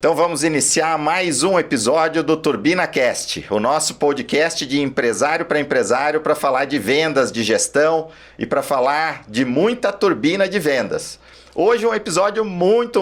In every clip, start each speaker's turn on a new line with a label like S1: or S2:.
S1: Então vamos iniciar mais um episódio do Turbina Cast, o nosso podcast de empresário para falar de vendas, de gestão e para falar de muita turbina de vendas. Hoje um episódio muito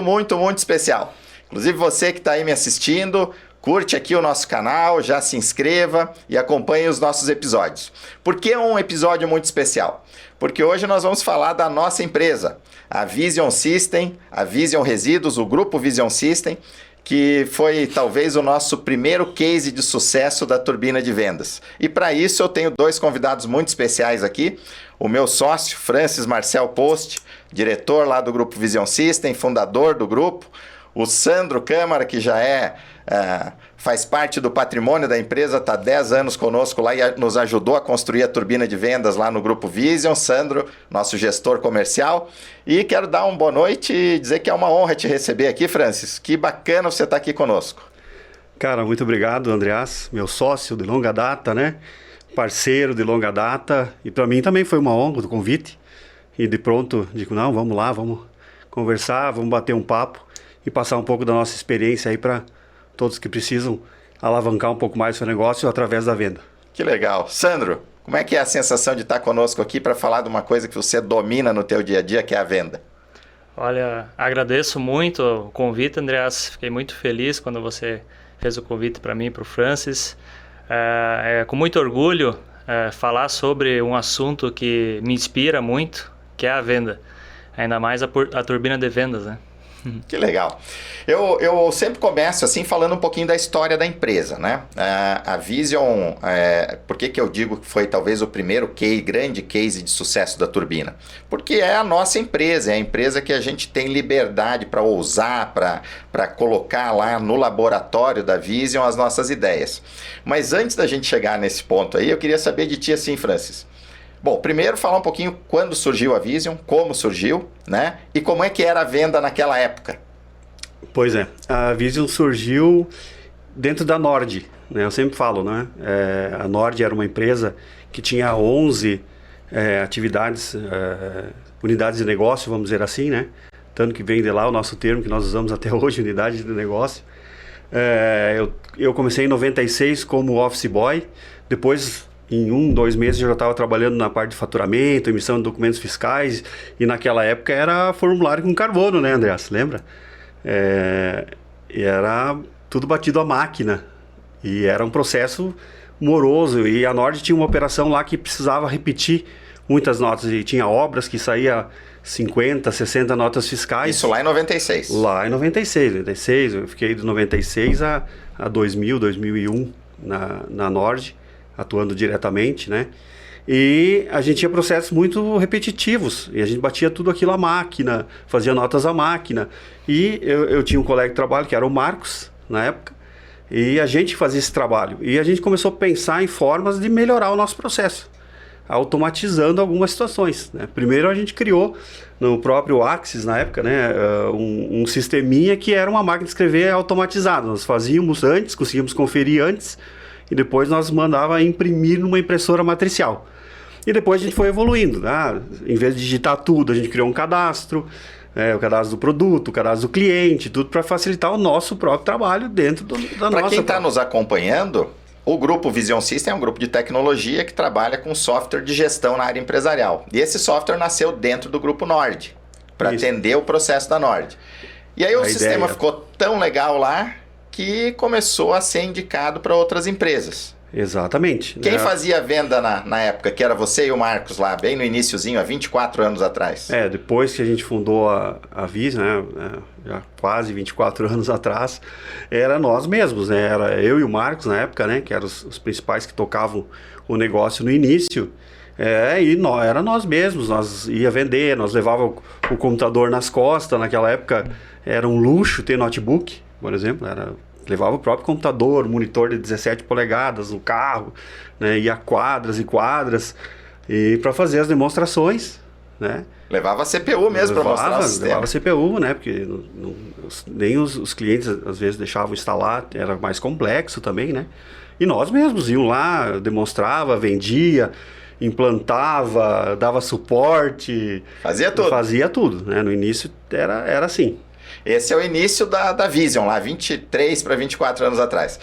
S1: especial. Inclusive você que está aí me assistindo, curte aqui o nosso canal, já se inscreva e acompanhe os nossos episódios. Por que um episódio muito especial? Porque hoje nós vamos falar da nossa empresa, a Vision System, a Vision Resíduos, o grupo Vision System, que foi talvez o nosso primeiro case de sucesso da turbina de vendas. E para isso eu tenho dois convidados muito especiais aqui. O meu sócio, Francis Marcel Post, diretor lá do grupo Vision System, fundador do grupo. O Sandro Câmara, que já faz parte do patrimônio da empresa, está há 10 anos conosco lá e nos ajudou a construir a turbina de vendas lá no Grupo Vision. Sandro, nosso gestor comercial. E quero dar uma boa noite e dizer que é uma honra te receber aqui, Francis. Que bacana você estar aqui conosco.
S2: Cara, muito obrigado, Andreas, meu sócio de longa data, né? Parceiro de longa data. E para mim também foi uma honra o convite. E de pronto, digo, não, vamos lá, vamos conversar, vamos bater um papo e passar um pouco da nossa experiência aí para todos que precisam alavancar um pouco mais o seu negócio através da venda.
S1: Que legal. Sandro, como é que é a sensação de estar conosco aqui para falar de uma coisa que você domina no teu dia a dia, que é a venda?
S3: Olha, agradeço muito o convite, Andreas. Fiquei muito feliz quando você fez o convite para mim e para o Francis. Com muito orgulho falar sobre um assunto que me inspira muito, que é a venda. Ainda mais a turbina de vendas, né?
S1: Que legal. Eu sempre começo assim falando um pouquinho da história da empresa, né? A Vision, por que eu digo que foi talvez o primeiro grande case de sucesso da turbina? Porque é a nossa empresa, é a empresa que a gente tem liberdade para ousar, para colocar lá no laboratório da Vision as nossas ideias. Mas antes da gente chegar nesse ponto aí, eu queria saber de ti assim, Francis. Bom, primeiro falar um pouquinho quando surgiu a Vision, como surgiu, né? E como é que era a venda naquela época.
S2: Pois é, a Vision surgiu dentro da Nord, né? Eu sempre falo, né? A Nord era uma empresa que tinha 11 atividades, unidades de negócio, vamos dizer assim, né? Tanto que vem de lá o nosso termo que nós usamos até hoje, unidade de negócio. Eu comecei em 96 como office boy, depois em 2 meses eu já estava trabalhando na parte de faturamento, emissão de documentos fiscais, e naquela época era formulário com carbono, né, Andreas? Lembra? E era tudo batido à máquina, e era um processo moroso, e a Nord tinha uma operação lá que precisava repetir muitas notas, e tinha obras que saía 50, 60 notas fiscais.
S1: Isso lá em 96?
S2: Lá em 96, eu fiquei de 96 a 2000, 2001 na Nord, atuando diretamente, né? E a gente tinha processos muito repetitivos, e a gente batia tudo aquilo à máquina, fazia notas à máquina. E eu tinha um colega de trabalho, que era o Marcos, na época, e a gente fazia esse trabalho. E a gente começou a pensar em formas de melhorar o nosso processo, automatizando algumas situações, né? Primeiro a gente criou, no próprio Axis, na época, né, um sisteminha que era uma máquina de escrever automatizada. Nós fazíamos antes, conseguíamos conferir antes, e depois nós mandava imprimir numa impressora matricial. E depois a gente foi evoluindo, né? Em vez de digitar tudo, a gente criou um cadastro, o cadastro do produto, o cadastro do cliente, tudo para facilitar o nosso próprio trabalho dentro da nossa...
S1: Para quem está nos acompanhando, o grupo Vision System é um grupo de tecnologia que trabalha com software de gestão na área empresarial. E esse software nasceu dentro do grupo Nord, para atender o processo da Nord. E aí o sistema ficou tão legal lá que começou a ser indicado para outras empresas.
S2: Exatamente.
S1: Quem fazia a venda na época, que era você e o Marcos lá, bem no iniciozinho, há 24 anos atrás?
S2: Depois que a gente fundou a Vision, né, já quase 24 anos atrás, era nós mesmos, né? Era eu e o Marcos na época, né, que eram os principais que tocavam o negócio no início. Era nós mesmos, nós ia vender, nós levava o computador nas costas. Naquela época era um luxo ter notebook, por exemplo, levava o próprio computador, monitor de 17 polegadas no carro, né, ia quadras e quadras, e para fazer as demonstrações, né?
S1: Levava a CPU mesmo para mostrar o sistema.
S2: Levava a CPU, né? Porque nem os clientes às vezes deixavam instalar, era mais complexo também, né? E nós mesmos iam lá, demonstrava, vendia, implantava, dava suporte.
S1: Fazia tudo.
S2: Fazia tudo, né? No início era assim.
S1: Esse é o início da Vision, lá 23 para 24 anos atrás.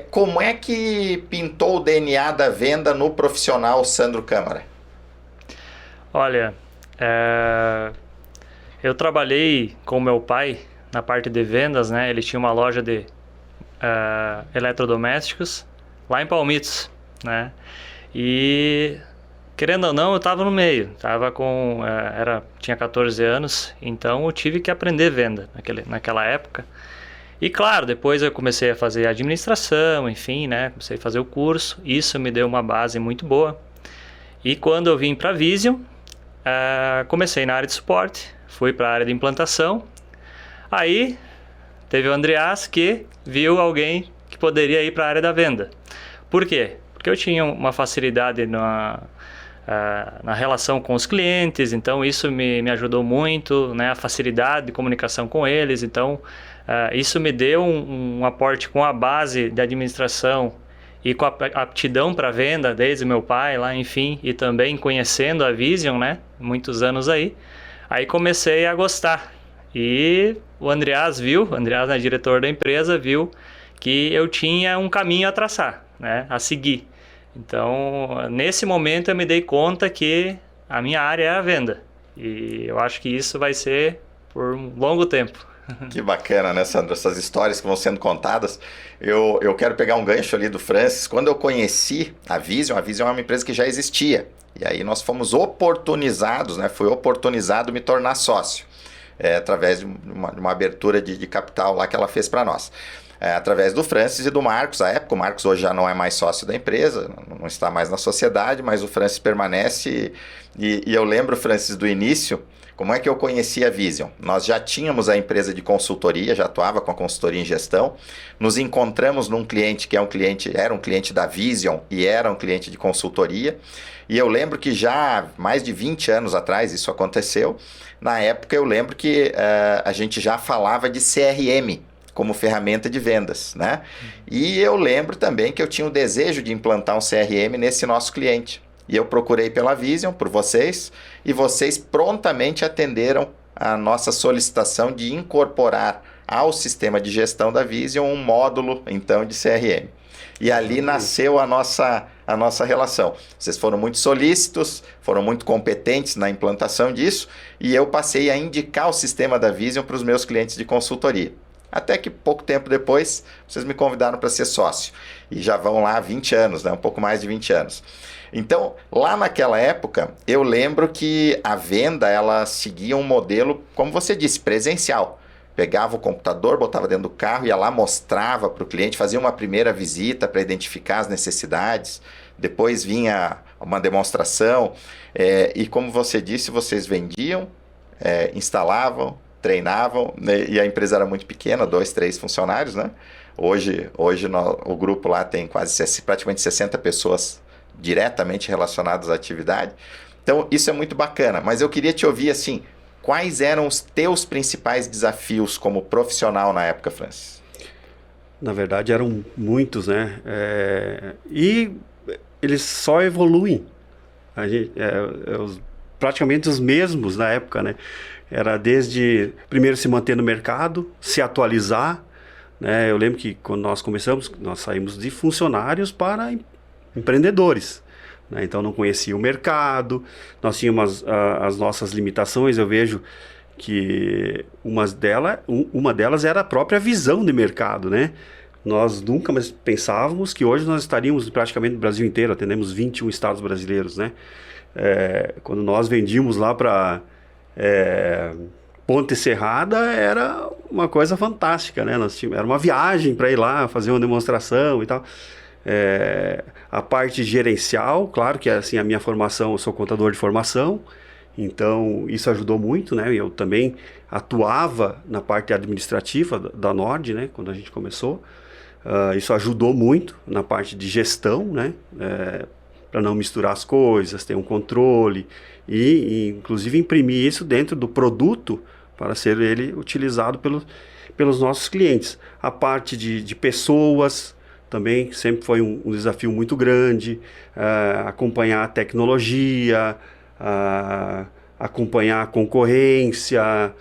S1: Como é que pintou o DNA da venda no profissional Sandro Câmara?
S3: Olha, eu trabalhei com meu pai na parte de vendas, né? Ele tinha uma loja de eletrodomésticos lá em Palmitos, né? E querendo ou não, eu estava no meio, tinha 14 anos, então eu tive que aprender venda naquela época. E claro, depois eu comecei a fazer administração, enfim, né? Comecei a fazer o curso, isso me deu uma base muito boa. E quando eu vim para a Vision, comecei na área de suporte, fui para a área de implantação. Aí teve o Andreas que viu alguém que poderia ir para a área da venda. Por quê? Porque eu tinha uma facilidade na relação com os clientes, então isso me ajudou muito, né? A facilidade de comunicação com eles, então isso me deu um aporte com a base de administração e com a aptidão para venda desde meu pai lá, enfim, e também conhecendo a Vision, né? Muitos anos aí comecei a gostar. E o Andreas, né, diretor da empresa, viu que eu tinha um caminho a traçar, né? A seguir. Então, nesse momento eu me dei conta que a minha área é a venda. E eu acho que isso vai ser por um longo tempo.
S1: Que bacana, né, Sandro? Essas histórias que vão sendo contadas. Eu quero pegar um gancho ali do Francis. Quando eu conheci a Vision é uma empresa que já existia. E aí nós fomos oportunizados, né? Fui oportunizado me tornar sócio. Através de uma abertura de capital lá que ela fez para nós. Através do Francis e do Marcos. À época, o Marcos hoje já não é mais sócio da empresa, não está mais na sociedade, mas o Francis permanece. E eu lembro, Francis, do início, como é que eu conheci a Vision? Nós já tínhamos a empresa de consultoria, já atuava com a consultoria em gestão. Nos encontramos num cliente que era um cliente da Vision e era um cliente de consultoria. E eu lembro que já mais de 20 anos atrás isso aconteceu. Na época eu lembro que a gente já falava de CRM como ferramenta de vendas, né? E eu lembro também que eu tinha o desejo de implantar um CRM nesse nosso cliente. E eu procurei pela Vision, por vocês, e vocês prontamente atenderam a nossa solicitação de incorporar ao sistema de gestão da Vision um módulo, então, de CRM. E ali nasceu a nossa relação. Vocês foram muito solícitos, foram muito competentes na implantação disso, e eu passei a indicar o sistema da Vision para os meus clientes de consultoria. Até que pouco tempo depois, vocês me convidaram para ser sócio. E já vão lá 20 anos, né? Um pouco mais de 20 anos. Então, lá naquela época, eu lembro que a venda, ela seguia um modelo, como você disse, presencial. Pegava o computador, botava dentro do carro, ia lá, mostrava para o cliente, fazia uma primeira visita para identificar as necessidades, depois vinha uma demonstração, e como você disse, vocês vendiam, instalavam, treinavam, né? E a empresa era muito pequena, 2, 3 funcionários, né? Hoje o grupo lá tem praticamente 60 pessoas diretamente relacionadas à atividade. Então, isso é muito bacana. Mas eu queria te ouvir, assim, quais eram os teus principais desafios como profissional na época, Francis?
S2: Na verdade, eram muitos, né? E eles só evoluem. Praticamente os mesmos na época, né? Era desde, primeiro, se manter no mercado, se atualizar, né? Eu lembro que quando nós começamos, nós saímos de funcionários para empreendedores, né? Então não conhecia o mercado, nós tínhamos as nossas limitações. Eu vejo que uma delas era a própria visão de mercado, né? Nós nunca mais pensávamos que hoje nós estaríamos praticamente no Brasil inteiro, atendemos 21 estados brasileiros, né? Quando nós vendíamos lá para Ponte Serrada, era uma coisa fantástica, né? Era uma viagem para ir lá fazer uma demonstração e tal. A parte gerencial, claro que assim, a minha formação, eu sou contador de formação, então isso ajudou muito, né? Eu também atuava na parte administrativa da Nord, né? Quando a gente começou, isso ajudou muito na parte de gestão, né? Para não misturar as coisas, ter um controle e inclusive imprimir isso dentro do produto para ser ele utilizado pelos nossos clientes. A parte de pessoas também sempre foi um desafio muito grande, acompanhar a tecnologia, acompanhar a concorrência,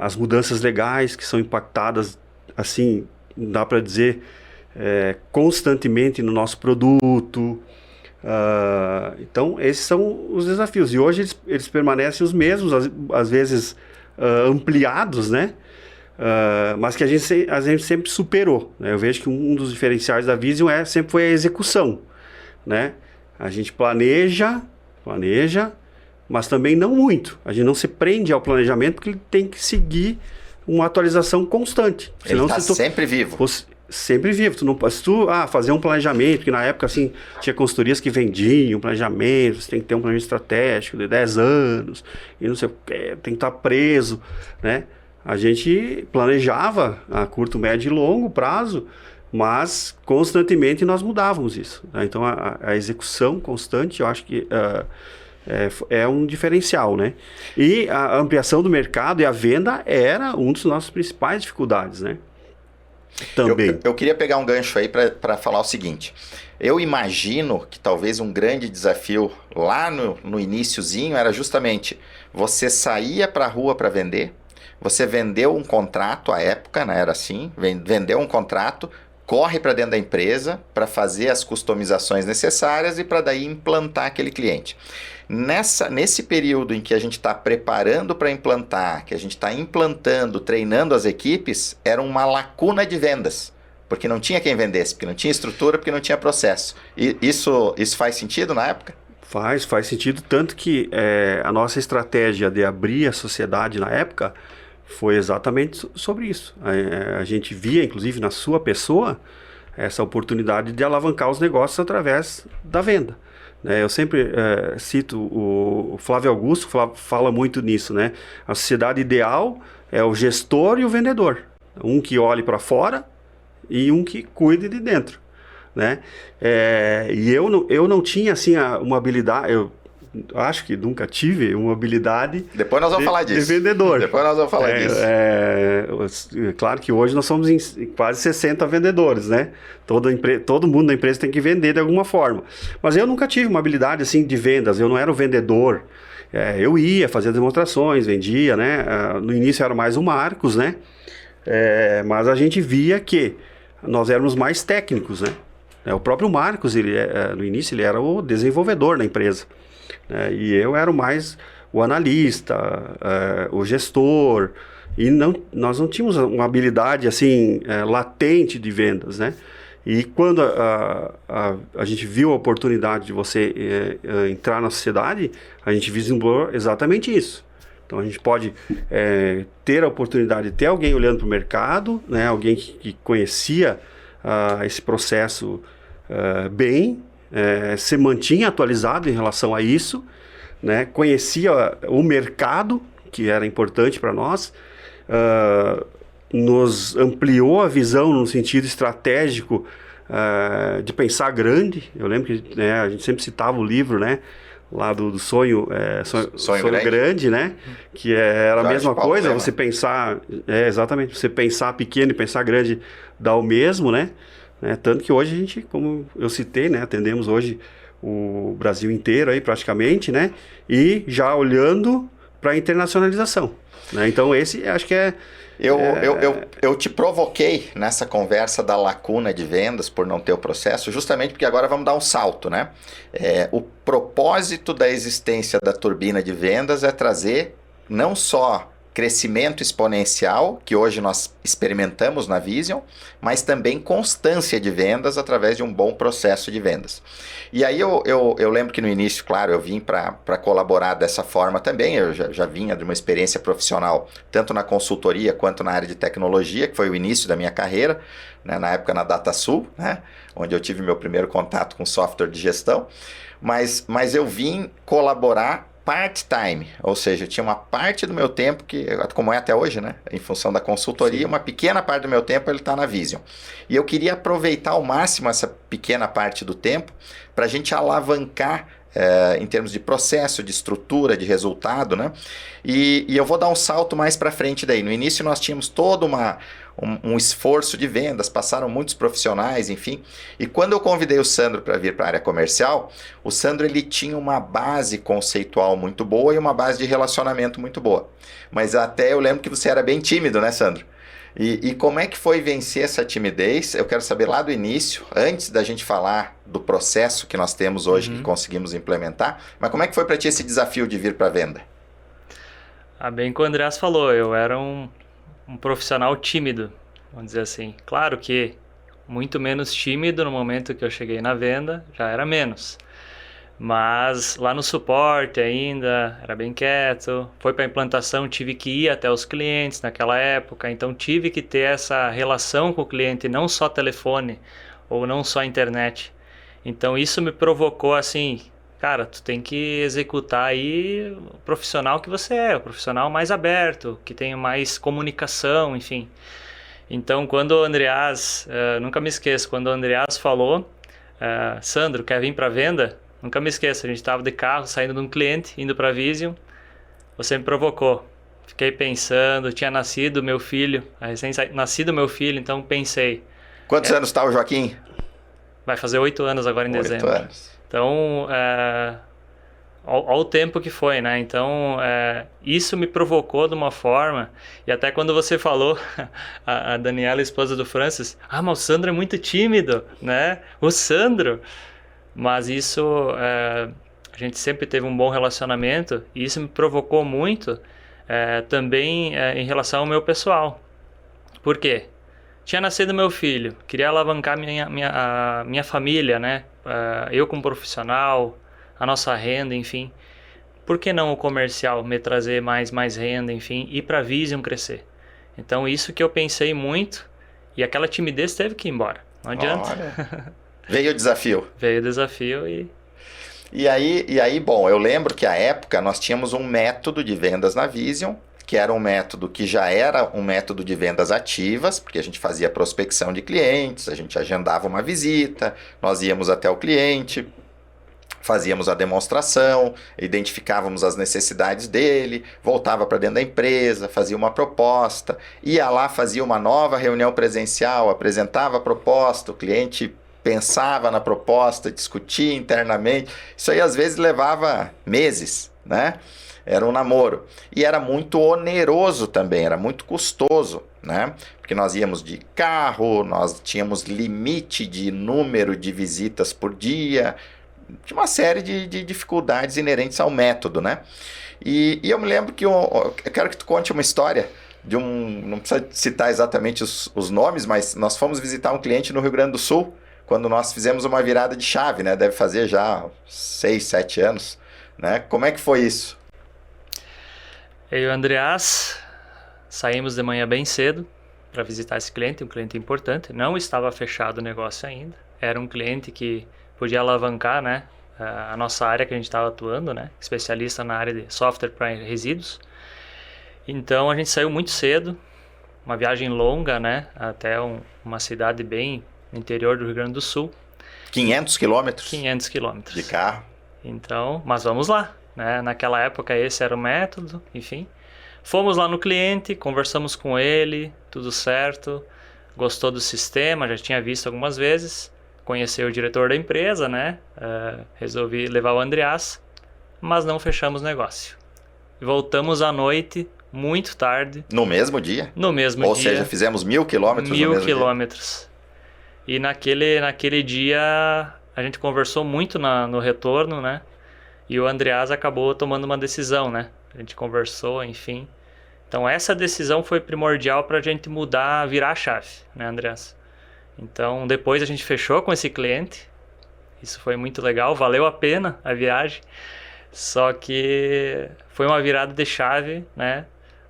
S2: as mudanças legais que são impactadas, assim, dá para dizer, constantemente no nosso produto. Então, esses são os desafios. E hoje eles permanecem os mesmos, às vezes ampliados, né? Mas que a gente sempre superou, né? Eu vejo que um dos diferenciais da Vision sempre foi a execução, né? A gente planeja, mas também não muito. A gente não se prende ao planejamento porque ele tem que seguir uma atualização constante.
S1: Ele está sempre vivo.
S2: Sempre vivo. Se tu fazer um planejamento, que na época assim, tinha consultorias que vendiam planejamento, você tem que ter um planejamento estratégico de 10 anos, e não sei o que, tem que estar preso, né? A gente planejava a curto, médio e longo prazo, mas constantemente nós mudávamos isso, né? Então a execução constante, eu acho que é um diferencial, né? E a ampliação do mercado e a venda era um dos nossos principais dificuldades, né? Também.
S1: Eu queria pegar um gancho aí para falar o seguinte. Eu imagino que talvez um grande desafio lá no iniciozinho era justamente você saía para a rua para vender, você vendeu um contrato à época, né? Era assim, vendeu um contrato, corre para dentro da empresa para fazer as customizações necessárias e para daí implantar aquele cliente. Nesse período em que a gente está preparando para implantar, que a gente está implantando, treinando as equipes, era uma lacuna de vendas, porque não tinha quem vendesse, porque não tinha estrutura, porque não tinha processo. E isso faz sentido na época?
S2: Faz sentido, tanto que a nossa estratégia de abrir a sociedade na época foi exatamente sobre isso. A gente via, inclusive na sua pessoa, essa oportunidade de alavancar os negócios através da venda. Eu sempre cito o Flávio Augusto, fala muito nisso, né? A sociedade ideal é o gestor e o vendedor. Um que olhe para fora e um que cuide de dentro, né? E eu não tinha assim uma habilidade, eu acho que nunca tive uma habilidade.
S1: Depois nós vamos falar disso.
S2: De vendedor.
S1: Depois nós vamos falar disso.
S2: Claro que hoje nós somos em quase 60 vendedores, né? Todo mundo da empresa tem que vender de alguma forma. Mas eu nunca tive uma habilidade assim de vendas, eu não era o vendedor. Eu ia fazer demonstrações, vendia, né? No início era mais o Marcos, né? Mas a gente via que nós éramos mais técnicos, né? O próprio Marcos, no início, ele era o desenvolvedor da empresa. E eu era mais o analista, o gestor, e nós não tínhamos uma habilidade assim latente de vendas, né? E quando a gente viu a oportunidade de você entrar na sociedade, a gente vislumbrou exatamente isso. Então a gente pode ter a oportunidade de ter alguém olhando para o mercado, né? Alguém que conhecia esse processo bem, se mantinha atualizado em relação a isso, né? Conhecia o mercado, que era importante para nós, nos ampliou a visão no sentido estratégico de pensar grande. Eu lembro que a gente sempre citava o livro, né? Lá do sonho grande, né? Que era a mesma coisa, você pensar, exatamente, você pensar pequeno e pensar grande dá o mesmo, né? Tanto que hoje a gente, como eu citei, né, atendemos hoje o Brasil inteiro aí praticamente, né, e já olhando para a internacionalização, né? Então esse acho que
S1: Eu te provoquei nessa conversa da lacuna de vendas por não ter o processo, justamente porque agora vamos dar um salto, né? O propósito da existência da turbina de vendas é trazer não só crescimento exponencial, que hoje nós experimentamos na Vision, mas também constância de vendas através de um bom processo de vendas. E aí eu lembro que no início, claro, eu vim para colaborar dessa forma também, eu já vinha de uma experiência profissional, tanto na consultoria quanto na área de tecnologia, que foi o início da minha carreira, né, na época na DataSul, né, onde eu tive meu primeiro contato com software de gestão, mas eu vim colaborar part-time, ou seja, eu tinha uma parte do meu tempo, que como é até hoje, né? Em função da consultoria, sim, uma pequena parte do meu tempo ele está na Vision. E eu queria aproveitar ao máximo essa pequena parte do tempo para a gente alavancar em termos de processo, de estrutura, de resultado, né? E eu vou dar um salto mais para frente daí. No início nós tínhamos todo um esforço de vendas, passaram muitos profissionais, enfim. E quando eu convidei o Sandro para vir para a área comercial, o Sandro ele tinha uma base conceitual muito boa e uma base de relacionamento muito boa. Mas até eu lembro que você era bem tímido, né, Sandro? E como é que foi vencer essa timidez? Eu quero saber lá do início, antes da gente falar do processo que nós temos hoje, que conseguimos implementar, mas como é que foi para ti esse desafio de vir para a venda?
S3: Bem que o Andreas falou, eu era um profissional tímido, vamos dizer assim. Claro que muito menos tímido no momento que eu cheguei na venda, já era menos. Mas lá no suporte ainda, era bem quieto. Foi para a implantação, tive que ir até os clientes naquela época. Então tive que ter essa relação com o cliente, não só telefone ou não só internet. Então isso me provocou assim, cara, tu tem que executar aí o profissional que você é, o profissional mais aberto, que tem mais comunicação, enfim. Então quando o Andreas, nunca me esqueço, quando o Andreas falou, Sandro, quer vir para venda? Nunca me esqueço, a gente estava de carro, saindo de um cliente, indo para a Vision, você me provocou. Fiquei pensando, tinha nascido meu filho, recém-nascido meu filho, então pensei.
S1: Quantos anos está o Joaquim?
S3: Vai fazer 8 anos agora em dezembro.
S1: 8 anos.
S3: Então, olha o tempo que foi, né? Então, isso me provocou de uma forma, e até quando você falou, a Daniela, esposa do Francis, mas o Sandro é muito tímido, né? O Sandro... Mas isso, a gente sempre teve um bom relacionamento e isso me provocou muito também em relação ao meu pessoal. Por quê? Tinha nascido meu filho, queria alavancar a minha família, né? Eu como profissional, a nossa renda, enfim. Por que não o comercial me trazer mais renda, enfim, e para a Vision crescer? Então isso que eu pensei muito e aquela timidez teve que ir embora, não adianta.
S1: Olha. Veio o desafio.
S3: Veio o desafio e...
S1: E aí, bom, eu lembro que à época nós tínhamos um método de vendas na Vision, que era um método que já era um método de vendas ativas, porque a gente fazia prospecção de clientes, a gente agendava uma visita, nós íamos até o cliente, fazíamos a demonstração, identificávamos as necessidades dele, voltava para dentro da empresa, fazia uma proposta, ia lá, fazia uma nova reunião presencial, apresentava a proposta, o cliente pensava na proposta, discutia internamente. Isso aí às vezes levava meses, né? Era um namoro. E era muito oneroso também, era muito custoso, né? Porque nós íamos de carro, nós tínhamos limite de número de visitas por dia, tinha uma série de dificuldades inerentes ao método, né? E eu me lembro que eu quero que tu conte uma história de não precisa citar exatamente os nomes, mas nós fomos visitar um cliente no Rio Grande do Sul, quando nós fizemos uma virada de chave, né? Deve fazer já 6, 7 anos, né? Como é que foi isso?
S3: Eu e o Andreas saímos de manhã bem cedo para visitar esse cliente, um cliente importante. Não estava fechado o negócio ainda. Era um cliente que podia alavancar, né, a nossa área que a gente estava atuando, né? Especialista na área de software para resíduos. Então a gente saiu muito cedo, uma viagem longa, né? Até uma cidade bem no interior do Rio Grande do Sul.
S1: 500 quilômetros?
S3: 500 quilômetros.
S1: De carro.
S3: Então, mas vamos lá, né? Naquela época esse era o método, enfim. Fomos lá no cliente, conversamos com ele, tudo certo. Gostou do sistema, já tinha visto algumas vezes. Conheceu o diretor da empresa, né? Resolvi levar o Andreas, mas não fechamos negócio. Voltamos à noite, muito tarde.
S1: No mesmo dia?
S3: No mesmo dia.
S1: Ou seja, fizemos 1.000 quilômetros no mesmo
S3: 1.000 quilômetros. E naquele dia a gente conversou muito no retorno, né? E o Andreas acabou tomando uma decisão, né? A gente conversou, enfim. Então essa decisão foi primordial para a gente mudar, virar a chave, né, Andreas? Então depois a gente fechou com esse cliente. Isso foi muito legal, valeu a pena a viagem. Só que foi uma virada de chave, né?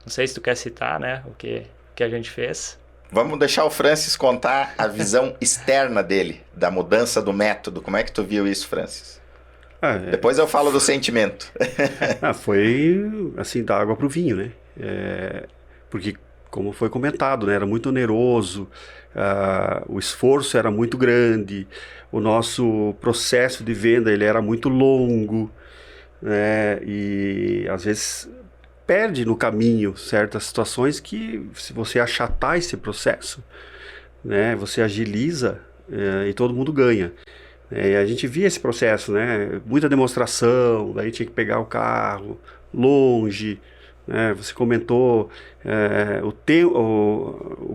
S3: Não sei se tu quer citar, né, o que a gente fez.
S1: Vamos deixar o Francis contar a visão externa dele, da mudança do método. Como é que tu viu isso, Francis? Depois eu falo do sentimento.
S2: Foi assim, da água pro vinho, né? Porque como foi comentado, né? Era muito oneroso, o esforço era muito grande, o nosso processo de venda ele era muito longo, né? E às vezes perde no caminho certas situações que, se você achatar esse processo, né? Você agiliza e todo mundo ganha. E a gente via esse processo, né? Muita demonstração, daí tinha que pegar o carro longe, né? Você comentou a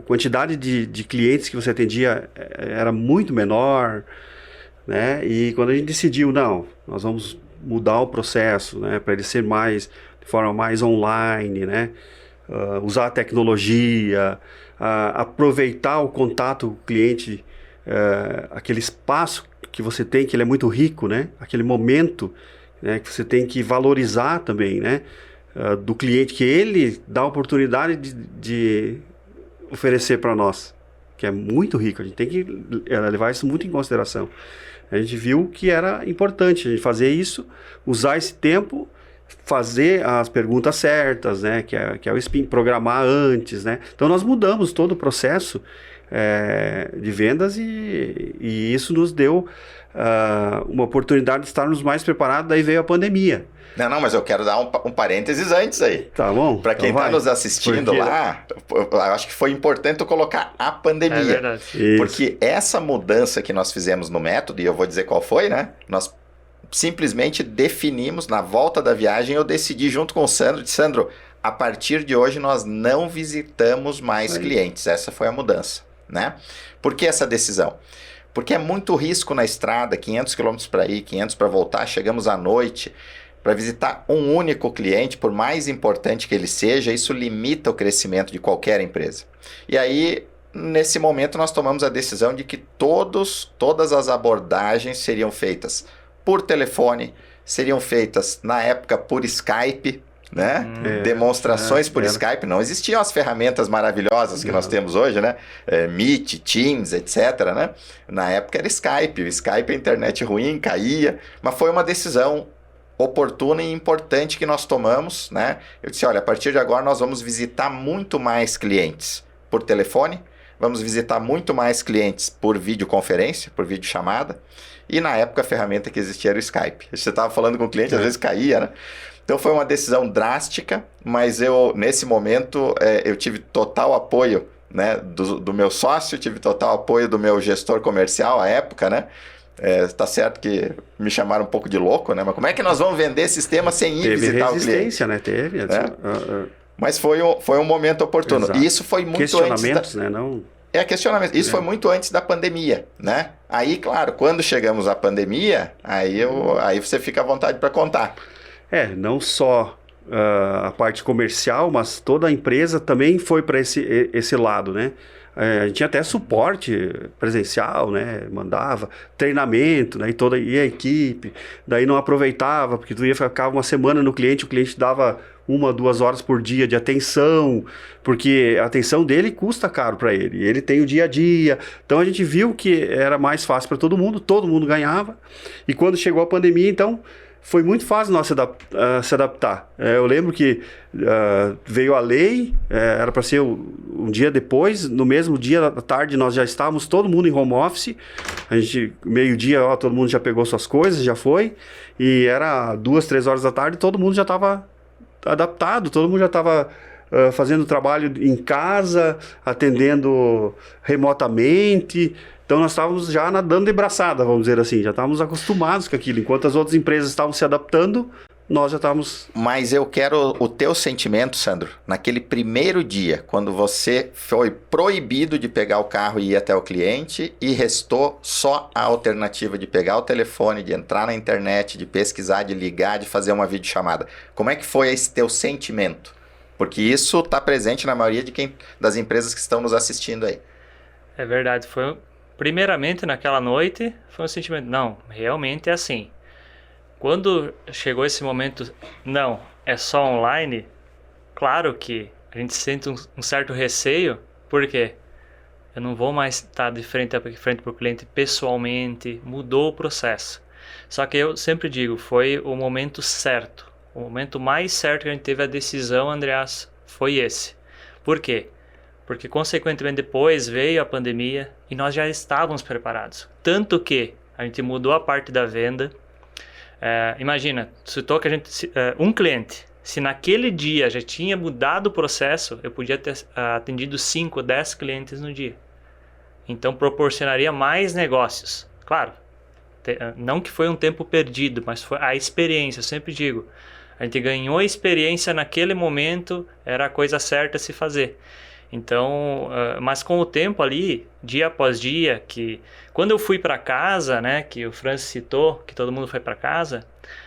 S2: quantidade de clientes que você atendia era muito menor, né? E quando a gente decidiu, não, nós vamos mudar o processo, né? Para ele ser de forma mais online, né? Usar a tecnologia, aproveitar o contato com o cliente, aquele espaço que você tem, que ele é muito rico, né? Aquele momento, né, que você tem que valorizar também, né? Do cliente, que ele dá a oportunidade de oferecer para nós, que é muito rico. A gente tem que levar isso muito em consideração. A gente viu que era importante a gente fazer isso, usar esse tempo, fazer as perguntas certas, né? Que é o spin, programar antes, né? Então nós mudamos todo o processo de vendas e isso nos deu uma oportunidade de estarmos mais preparados. Daí veio a pandemia.
S1: Não, mas eu quero dar um parênteses antes aí.
S2: Tá bom.
S1: Para quem está nos assistindo lá, eu acho que foi importante eu colocar a pandemia.
S3: É verdade.
S1: Porque essa mudança que nós fizemos no método, e eu vou dizer qual foi, né? Nós simplesmente definimos, na volta da viagem, eu decidi junto com o Sandro, Sandro, a partir de hoje nós não visitamos mais clientes. Essa foi a mudança, né? Por que essa decisão? Porque é muito risco na estrada, 500 km para ir, 500 para voltar, chegamos à noite. Para visitar um único cliente, por mais importante que ele seja, isso limita o crescimento de qualquer empresa. E aí, nesse momento, nós tomamos a decisão de que todas as abordagens seriam feitas por telefone, seriam feitas, na época, por Skype, né? Demonstrações por Skype. Não existiam as ferramentas maravilhosas que nós temos hoje, né? Meet, Teams, etc., né? Na época era Skype. O Skype, a internet ruim, caía, mas foi uma decisão oportuna e importante que nós tomamos, né? Eu disse, olha, a partir de agora nós vamos visitar muito mais clientes por telefone, vamos visitar muito mais clientes por videoconferência, por videochamada, e na época a ferramenta que existia era o Skype. Você estava falando com o cliente, às vezes caía, né? Então foi uma decisão drástica, mas nesse momento, eu tive total apoio, né, do meu sócio, tive total apoio do meu gestor comercial à época, né? Tá certo que me chamaram um pouco de louco, né? Mas como é que nós vamos vender sistema sem ir visitar o cliente?
S2: Teve resistência, né? Teve.
S1: Mas foi um momento oportuno.
S2: Exato.
S1: E isso foi muito
S2: questionamentos, né? Não...
S1: questionamento. Isso foi muito antes da pandemia, né? Aí, claro, quando chegamos à pandemia, aí você fica à vontade para contar.
S2: Não só a parte comercial, mas toda a empresa também foi para esse lado, né? A gente tinha até suporte presencial, né? Mandava treinamento, né? E a equipe, daí não aproveitava, porque tu ia ficar uma semana no cliente, o cliente dava 1, 2 horas por dia de atenção, porque a atenção dele custa caro para ele, ele tem o dia a dia. Então a gente viu que era mais fácil para todo mundo ganhava, e quando chegou a pandemia, então foi muito fácil nós se adaptar. Eu lembro que veio a lei, era para ser um dia depois, no mesmo dia da tarde nós já estávamos todo mundo em home office, a gente, meio-dia, todo mundo já pegou suas coisas, já foi, e era 2, 3 horas da tarde, todo mundo já estava adaptado, todo mundo já estava fazendo trabalho em casa, atendendo remotamente. Então nós estávamos já nadando de braçada, vamos dizer assim, já estávamos acostumados com aquilo. Enquanto as outras empresas estavam se adaptando, nós já estávamos...
S1: Mas eu quero o teu sentimento, Sandro, naquele primeiro dia, quando você foi proibido de pegar o carro e ir até o cliente e restou só a alternativa de pegar o telefone, de entrar na internet, de pesquisar, de ligar, de fazer uma videochamada. Como é que foi esse teu sentimento? Porque isso está presente na maioria das empresas que estão nos assistindo aí.
S3: É verdade, primeiramente, naquela noite, foi um sentimento, não, realmente é assim. Quando chegou esse momento, não, é só online, claro que a gente sente um certo receio, porque eu não vou mais estar de frente para o cliente pessoalmente, mudou o processo. Só que eu sempre digo, foi o momento certo, o momento mais certo que a gente teve a decisão, Andreas, foi esse. Por quê? porque consequentemente depois veio a pandemia e nós já estávamos preparados. Tanto que a gente mudou a parte da venda. Imagina, citou que a gente, um cliente, se naquele dia já tinha mudado o processo, eu podia ter atendido 5, 10 clientes no dia. Então proporcionaria mais negócios. Claro, não que foi um tempo perdido, mas foi a experiência, eu sempre digo. A gente ganhou a experiência naquele momento, era a coisa certa a se fazer. Então, mas com o tempo ali, dia após dia, que quando eu fui para casa, né, que o Francis citou, que todo mundo foi para casa,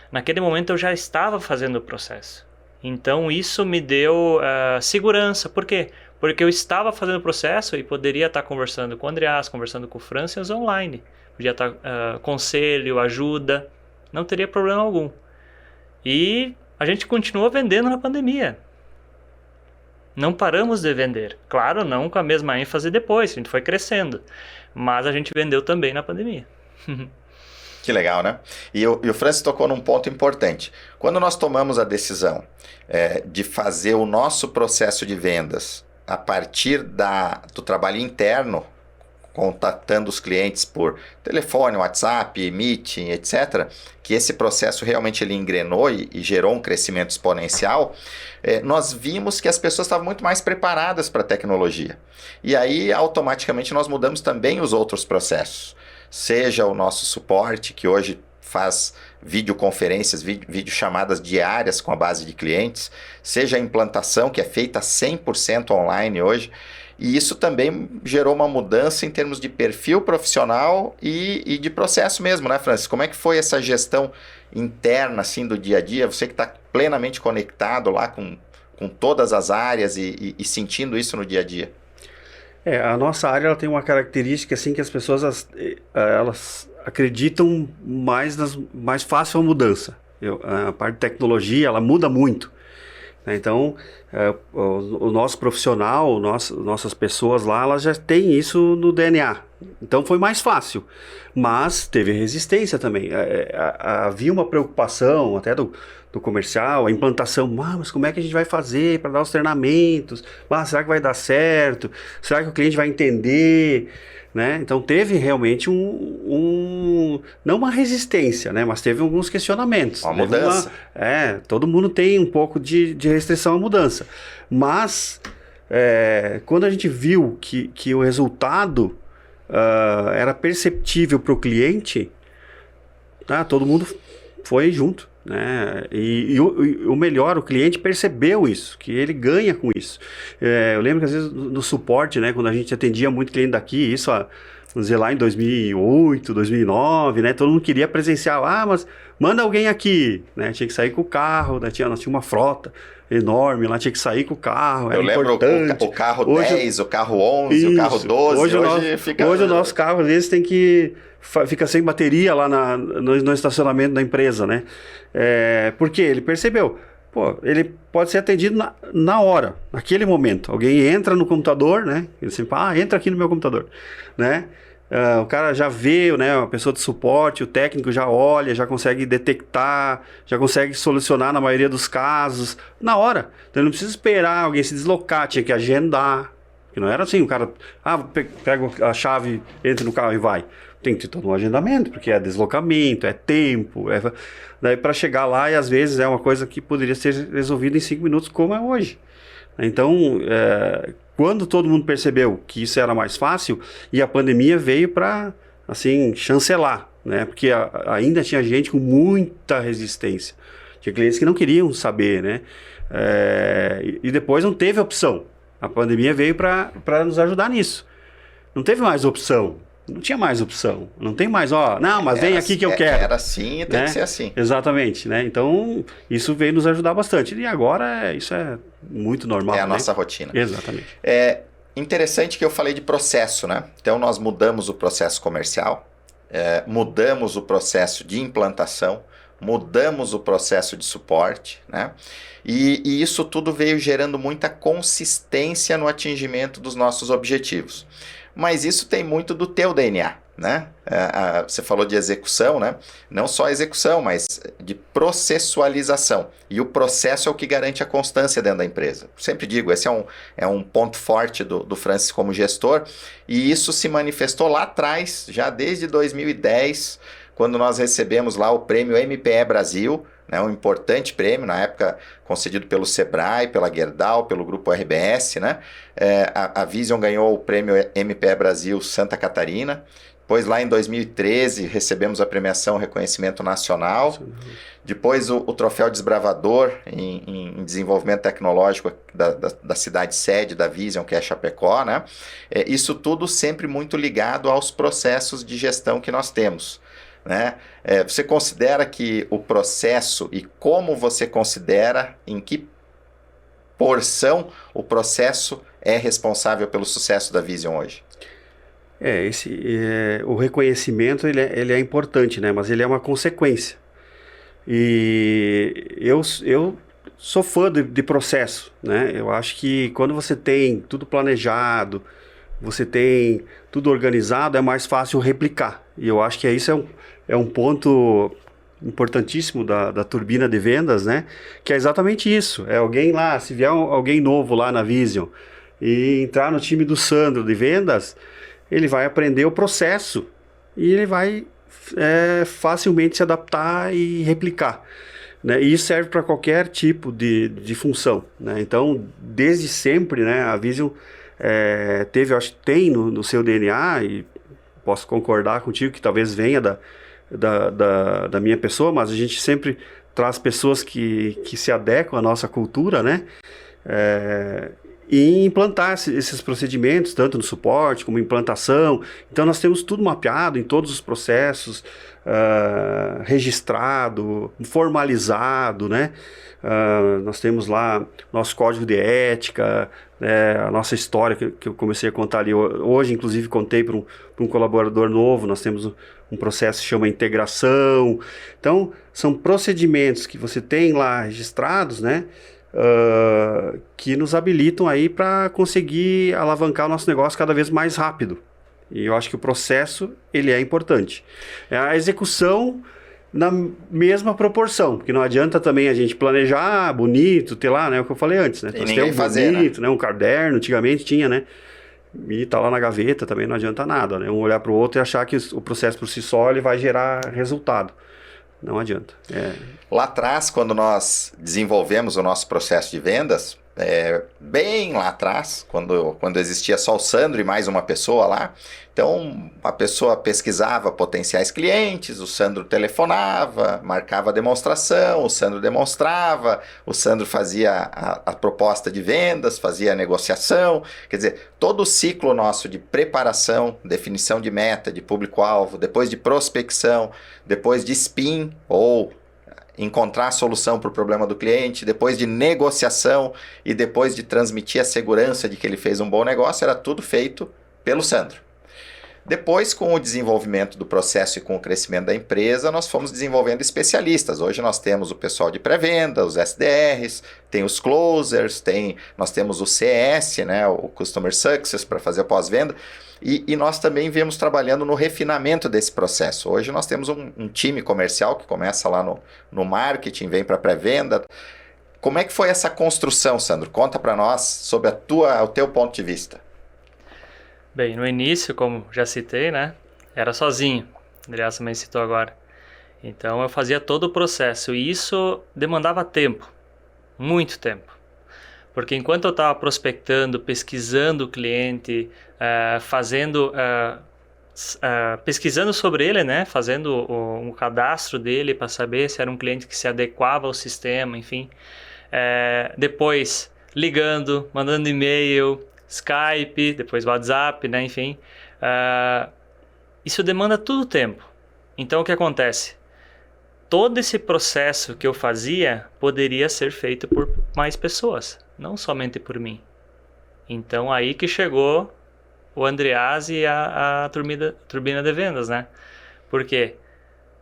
S3: naquele momento eu já estava fazendo o processo. Então isso me deu segurança. Por quê? Porque eu estava fazendo o processo e poderia estar conversando com o Andreas, conversando com o Francis online. Podia estar conselho, ajuda, não teria problema algum. E a gente continuou vendendo na pandemia. Não paramos de vender. Claro, não com a mesma ênfase depois, a gente foi crescendo. Mas a gente vendeu também na pandemia.
S1: Que legal, né? E o Francis tocou num ponto importante. Quando nós tomamos a decisão de fazer o nosso processo de vendas a partir do trabalho interno, contatando os clientes por telefone, WhatsApp, Meeting, etc., que esse processo realmente ele engrenou e gerou um crescimento exponencial, nós vimos que as pessoas estavam muito mais preparadas para a tecnologia. E aí, automaticamente, nós mudamos também os outros processos. Seja o nosso suporte, que hoje faz videoconferências, videochamadas diárias com a base de clientes, seja a implantação, que é feita 100% online hoje. E isso também gerou uma mudança em termos de perfil profissional e de processo mesmo, né, Francis? Como é que foi essa gestão interna, assim, do dia a dia? Você que está plenamente conectado lá com todas as áreas e sentindo isso no dia a dia.
S2: A nossa área ela tem uma característica, assim, que as pessoas elas acreditam mais fácil a mudança. A parte de tecnologia, ela muda muito. Então, o nosso profissional, nossas pessoas lá, elas já têm isso no DNA. Então, foi mais fácil. Mas teve resistência também. Havia uma preocupação até do comercial, a implantação. Mas como é que a gente vai fazer para dar os treinamentos? Será que vai dar certo? Será que o cliente vai entender? Né? Então teve realmente não uma resistência, né? Mas teve alguns questionamentos.
S1: Uma mudança.
S2: Todo mundo tem um pouco de restrição à mudança. Mas quando a gente viu que o resultado era perceptível para o cliente, todo mundo foi junto. Né? E o melhor, o cliente percebeu isso, que ele ganha com isso. Eu lembro que às vezes no suporte, né, quando a gente atendia muito cliente daqui, isso vamos dizer lá em 2008, 2009, né, todo mundo queria presenciar, mas manda alguém aqui, né, tinha que sair com o carro, né, nós tinha uma frota enorme, lá tinha que sair com o carro,
S1: eu lembro o carro hoje, 10, o carro 11, o carro 12, hoje
S2: o nosso carro às vezes fica sem bateria lá no estacionamento da empresa, né? Porque ele percebeu, ele pode ser atendido na hora, naquele momento. Alguém entra no computador, né? Ele sempre fala, entra aqui no meu computador, né? O cara já vê, né? A pessoa de suporte, o técnico já olha, já consegue detectar, já consegue solucionar na maioria dos casos, na hora. Então ele não precisa esperar alguém se deslocar, tinha que agendar. Que não era assim, o cara, pega a chave, entra no carro e vai. Tem que ter todo um agendamento, porque é deslocamento, é tempo, daí para chegar lá, e às vezes é uma coisa que poderia ser resolvida em 5 minutos, como é hoje. Então, quando todo mundo percebeu que isso era mais fácil, e a pandemia veio para, assim, chancelar, né? Porque ainda tinha gente com muita resistência. Tinha clientes que não queriam saber, né? E depois não teve opção. A pandemia veio para nos ajudar nisso. Não teve mais opção. Não tinha mais opção. Não tem mais, mas vem aqui que eu quero.
S1: Era assim e tem que ser assim.
S2: Exatamente, né? Então, isso veio nos ajudar bastante. E agora, isso é muito normal.
S1: É a nossa rotina.
S2: Exatamente.
S1: Interessante que eu falei de processo, né? Então, nós mudamos o processo comercial, mudamos o processo de implantação, mudamos o processo de suporte, né? E isso tudo veio gerando muita consistência no atingimento dos nossos objetivos. mas isso tem muito do teu DNA, né? Você falou de execução, né? Não só execução, mas de processualização. E o processo é o que garante a constância dentro da empresa. Sempre digo, esse é um ponto forte do Francis como gestor, e isso se manifestou lá atrás, já desde 2010, quando nós recebemos lá o prêmio MPE Brasil, né, um importante prêmio, na época concedido pelo Sebrae, pela Gerdau, pelo Grupo RBS, né? A Vision ganhou o prêmio MPE Brasil Santa Catarina. Depois, lá em 2013, recebemos a premiação Reconhecimento Nacional. Depois, o Troféu Desbravador em Desenvolvimento Tecnológico da cidade sede da Vision, que é Chapecó, né? Isso tudo sempre muito ligado aos processos de gestão que nós temos, né? Você considera que o processo, e como você considera, em que porção o processo é responsável pelo sucesso da Vision hoje?
S2: O reconhecimento ele é importante, né? Mas ele é uma consequência. E eu sou fã de processo, né? Eu acho que quando você tem tudo planejado, você tem tudo organizado, é mais fácil replicar. E eu acho que isso é um ponto importantíssimo da turbina de vendas, né? Que é exatamente isso. É alguém lá, se vier alguém novo lá na Vision e entrar no time do Sandro de vendas, ele vai aprender o processo e ele vai facilmente se adaptar e replicar, né? E isso serve para qualquer tipo de função, né? Então, desde sempre, né, a Vision tem no seu DNA, e posso concordar contigo que talvez venha da minha pessoa, mas a gente sempre traz pessoas que se adequam à nossa cultura, né? E implantar esses procedimentos, tanto no suporte como implantação. Então nós temos tudo mapeado em todos os processos, registrado, formalizado, né? Nós temos lá nosso código de ética, a nossa história que eu comecei a contar ali. Hoje, inclusive, contei para um colaborador novo. Nós temos um processo que chama integração. Então, são procedimentos que você tem lá registrados, né? Que nos habilitam aí para conseguir alavancar o nosso negócio cada vez mais rápido. E eu acho que o processo ele é importante. A execução na mesma proporção, porque não adianta também a gente planejar bonito, ter lá, né, o que eu falei antes, né?
S1: E ninguém fazer,
S2: bonito, né? Um caderno, antigamente tinha, né? E tá lá na gaveta, também não adianta nada, né? Um olhar para o outro e achar que o processo por si só ele vai gerar resultado. Não adianta.
S1: Lá atrás, quando nós desenvolvemos o nosso processo de vendas, bem lá atrás, quando existia só o Sandro e mais uma pessoa lá, então a pessoa pesquisava potenciais clientes, o Sandro telefonava, marcava a demonstração, o Sandro demonstrava, o Sandro fazia a proposta de vendas, fazia a negociação. Quer dizer, todo o ciclo nosso de preparação, definição de meta, de público-alvo, depois de prospecção, depois de spin ou encontrar a solução para o problema do cliente, depois de negociação e depois de transmitir a segurança de que ele fez um bom negócio, era tudo feito pelo Sandro. Depois, com o desenvolvimento do processo e com o crescimento da empresa, nós fomos desenvolvendo especialistas. Hoje nós temos o pessoal de pré-venda, os SDRs, tem os closers, nós temos o CS, né, o Customer Success, para fazer a pós-venda. E nós também viemos trabalhando no refinamento desse processo. Hoje nós temos um time comercial que começa lá no marketing, vem para a pré-venda. Como é que foi essa construção, Sandro? Conta para nós sobre o teu ponto de vista.
S3: Bem, no início, como já citei, né, era sozinho. O Andreas também citou agora. Então eu fazia todo o processo e isso demandava tempo, muito tempo. Porque enquanto eu estava prospectando, pesquisando o cliente, pesquisando sobre ele, né, fazendo um cadastro dele para saber se era um cliente que se adequava ao sistema, enfim. Depois ligando, mandando e-mail, Skype, depois WhatsApp, né, enfim. Isso demanda todo o tempo. Então o que acontece? Todo esse processo que eu fazia poderia ser feito por mais pessoas, não somente por mim. Então aí que chegou o Andreas e a turbina de vendas, né? Por quê?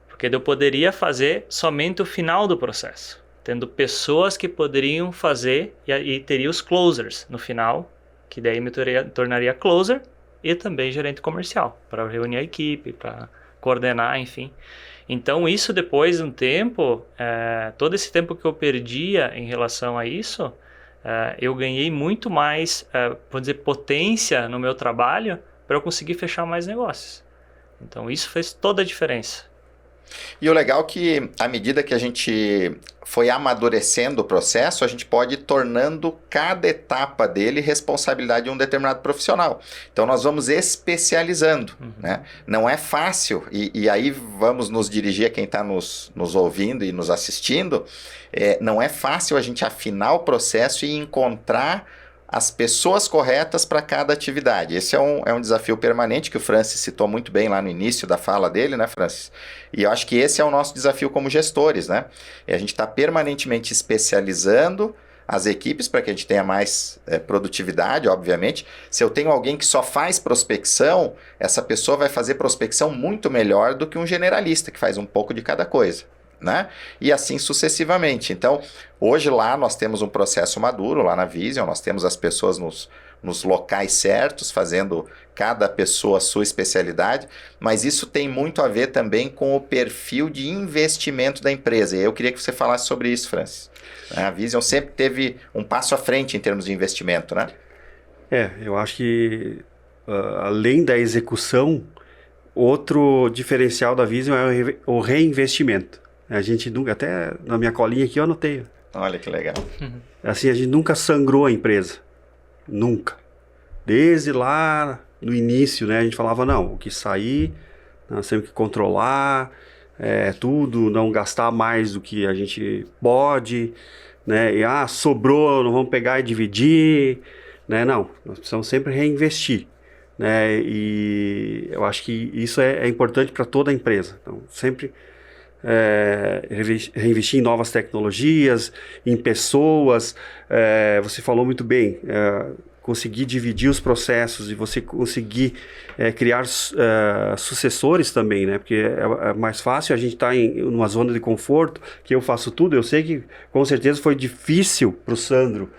S3: Porque eu poderia fazer somente o final do processo, tendo pessoas que poderiam fazer e teria os closers no final, que daí me tornaria closer e também gerente comercial, para reunir a equipe, para coordenar, enfim. Então, isso depois de um tempo, todo esse tempo que eu perdia em relação a isso, eu ganhei muito mais, vou dizer, potência no meu trabalho para eu conseguir fechar mais negócios. Então, isso fez toda a diferença.
S1: E o legal é que, à medida que a gente foi amadurecendo o processo, a gente pode ir tornando cada etapa dele responsabilidade de um determinado profissional. Então, nós vamos especializando, né? Não é fácil, e aí vamos nos dirigir a quem está nos ouvindo e nos assistindo, não é fácil a gente afinar o processo e encontrar as pessoas corretas para cada atividade. Esse é um desafio permanente que o Francis citou muito bem lá no início da fala dele, né, Francis? E eu acho que esse é o nosso desafio como gestores, né? E a gente está permanentemente especializando as equipes para que a gente tenha mais produtividade, obviamente. Se eu tenho alguém que só faz prospecção, essa pessoa vai fazer prospecção muito melhor do que um generalista que faz um pouco de cada coisa, né? E assim sucessivamente. Então, hoje lá nós temos um processo maduro, lá na Vision, nós temos as pessoas nos locais certos, fazendo cada pessoa a sua especialidade, mas isso tem muito a ver também com o perfil de investimento da empresa. E eu queria que você falasse sobre isso, Francis. A Vision sempre teve um passo à frente em termos de investimento, né?
S2: Eu acho que além da execução, outro diferencial da Vision é o reinvestimento. A gente nunca, até na minha colinha aqui eu anotei.
S1: Olha que legal.
S2: Assim, a gente nunca sangrou a empresa. Nunca. Desde lá no início, né? A gente falava, não, o que sair, nós temos que controlar, tudo, não gastar mais do que a gente pode, né? E, sobrou, não vamos pegar e dividir, né? Não, nós precisamos sempre reinvestir, né? E eu acho que isso é importante para toda a empresa. Então, sempre reinvestir em novas tecnologias, em pessoas. Você falou muito bem, conseguir dividir os processos e você conseguir criar sucessores também, né? Porque é mais fácil a gente estar em uma zona de conforto, que eu faço tudo. Eu sei que com certeza foi difícil para o Sandro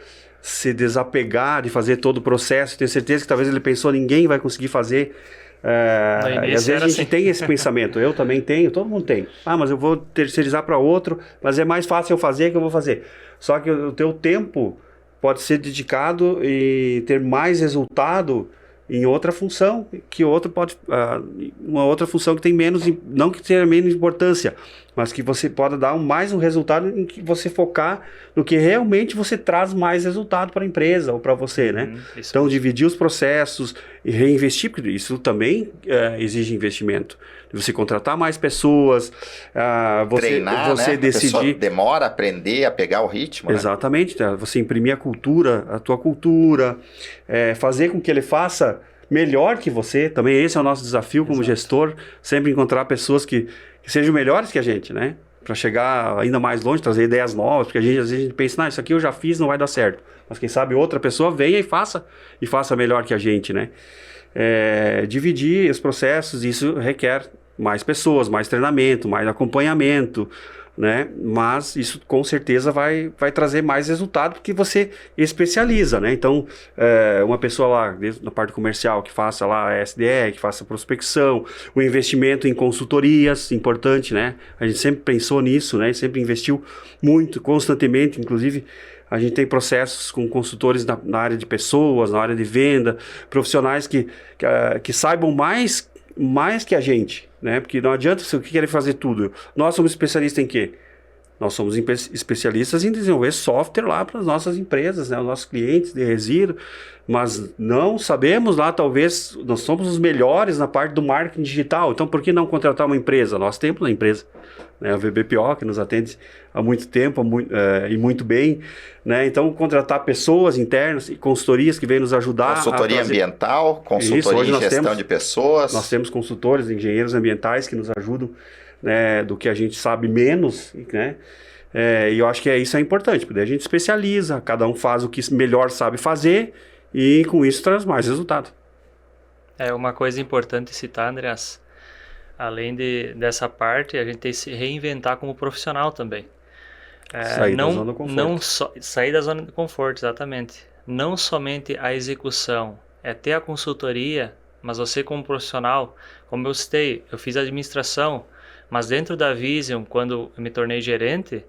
S2: se desapegar de fazer todo o processo. Tenho certeza que talvez ele pensou, ninguém vai conseguir fazer. E às vezes a gente tem esse pensamento, eu também tenho, todo mundo tem. Mas eu vou terceirizar para outro, mas é mais fácil eu fazer que eu vou fazer. Só que o teu tempo pode ser dedicado e ter mais resultado em outra função, que outro pode, uma outra função que tem menos, não que tenha menos importância, mas que você pode dar mais um resultado em que você focar no que realmente você traz mais resultado para a empresa ou para você, né? Então, dividir os processos e reinvestir, porque isso também exige investimento. Você contratar mais pessoas,
S1: treinar,
S2: você
S1: né?
S2: decidir.
S1: A pessoa demora a aprender, a pegar o ritmo.
S2: Exatamente, né? Você imprimir a tua cultura, fazer com que ele faça melhor que você. Também esse é o nosso desafio como gestor, sempre encontrar pessoas que sejam melhores que a gente, né? Para chegar ainda mais longe, trazer ideias novas, porque às vezes a gente pensa, isso aqui eu já fiz, não vai dar certo. Mas quem sabe outra pessoa venha e faça melhor que a gente, né? Dividir os processos, isso requer mais pessoas, mais treinamento, mais acompanhamento, né? Mas isso com certeza vai trazer mais resultado porque você especializa, né? Então, uma pessoa lá na parte comercial que faça lá a SDR, que faça prospecção, o investimento em consultorias, importante, né? A gente sempre pensou nisso, né? Sempre investiu muito, constantemente, inclusive a gente tem processos com consultores na área de pessoas, na área de venda, profissionais que saibam mais que a gente, né? Porque não adianta você querer fazer tudo. Nós somos especialistas em quê? Nós somos especialistas em desenvolver software lá para as nossas empresas, né? Os nossos clientes de resíduo, mas não sabemos lá, talvez, nós somos os melhores na parte do marketing digital, então por que não contratar uma empresa? Nós temos uma empresa, né? A VBPO, que nos atende há muito tempo e muito bem, né? Então contratar pessoas internas e consultorias que vêm nos ajudar.
S1: Consultoria ambiental, consultoria em gestão de pessoas.
S2: Nós temos consultores, engenheiros ambientais que nos ajudam, né, do que a gente sabe menos, né? E eu acho que isso é importante, porque a gente especializa, cada um faz o que melhor sabe fazer e com isso traz mais resultado.
S3: Uma coisa importante citar, Andreas, além dessa parte, a gente tem que se reinventar como profissional também.
S2: Sair da zona de conforto.
S3: Sair da zona de conforto, exatamente. Não somente a execução, ter a consultoria mas você como profissional, como eu citei, eu fiz administração, mas dentro da Vision, quando eu me tornei gerente,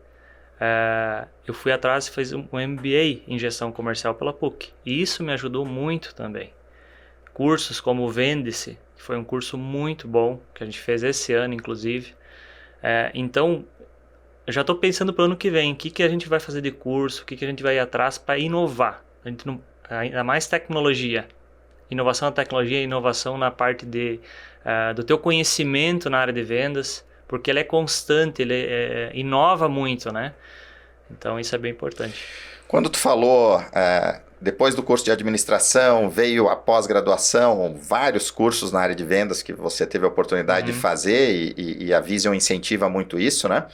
S3: eu fui atrás e fiz um MBA em gestão comercial pela PUC. E isso me ajudou muito também. Cursos como o Vende-se, que foi um curso muito bom, que a gente fez esse ano, inclusive. Então, eu já estou pensando para o ano que vem, o que a gente vai fazer de curso, o que a gente vai ir atrás para inovar. A gente não, ainda mais tecnologia. Inovação na tecnologia, inovação na parte do teu conhecimento na área de vendas, porque ele é constante, ele inova muito, né? Então, isso é bem importante.
S1: Quando tu falou, depois do curso de administração, veio a pós-graduação, vários cursos na área de vendas que você teve a oportunidade de fazer e a Vision incentiva muito isso, né?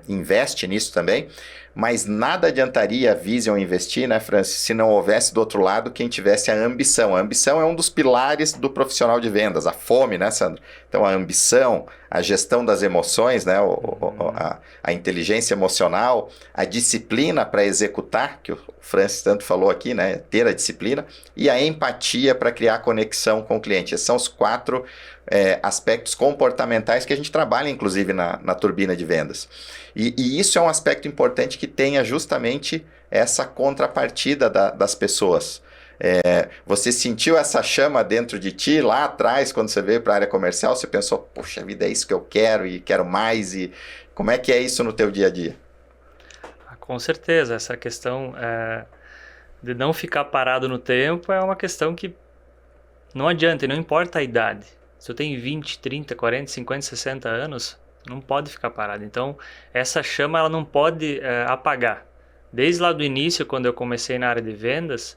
S1: Investe nisso também. Mas nada adiantaria a Vision investir, né, Francis, se não houvesse do outro lado quem tivesse a ambição. A ambição é um dos pilares do profissional de vendas, a fome, né, Sandro? Então, a ambição, a gestão das emoções, né, a inteligência emocional, a disciplina para executar, que o Francis tanto falou aqui, né, ter a disciplina, e a empatia para criar conexão com o cliente. Esses são os 4 aspectos comportamentais que a gente trabalha, inclusive, na turbina de vendas. E isso é um aspecto importante que tenha justamente essa contrapartida das pessoas. Você sentiu essa chama dentro de ti lá atrás, quando você veio para a área comercial? Você pensou, poxa vida, é isso que eu quero e quero mais? E como é que é isso no teu dia a dia?
S3: Com certeza, essa questão de não ficar parado no tempo é uma questão que não adianta, não importa a idade. Se tu tem 20, 30, 40, 50, 60 anos, não pode ficar parado. Então, essa chama ela não pode apagar. Desde lá do início, quando eu comecei na área de vendas,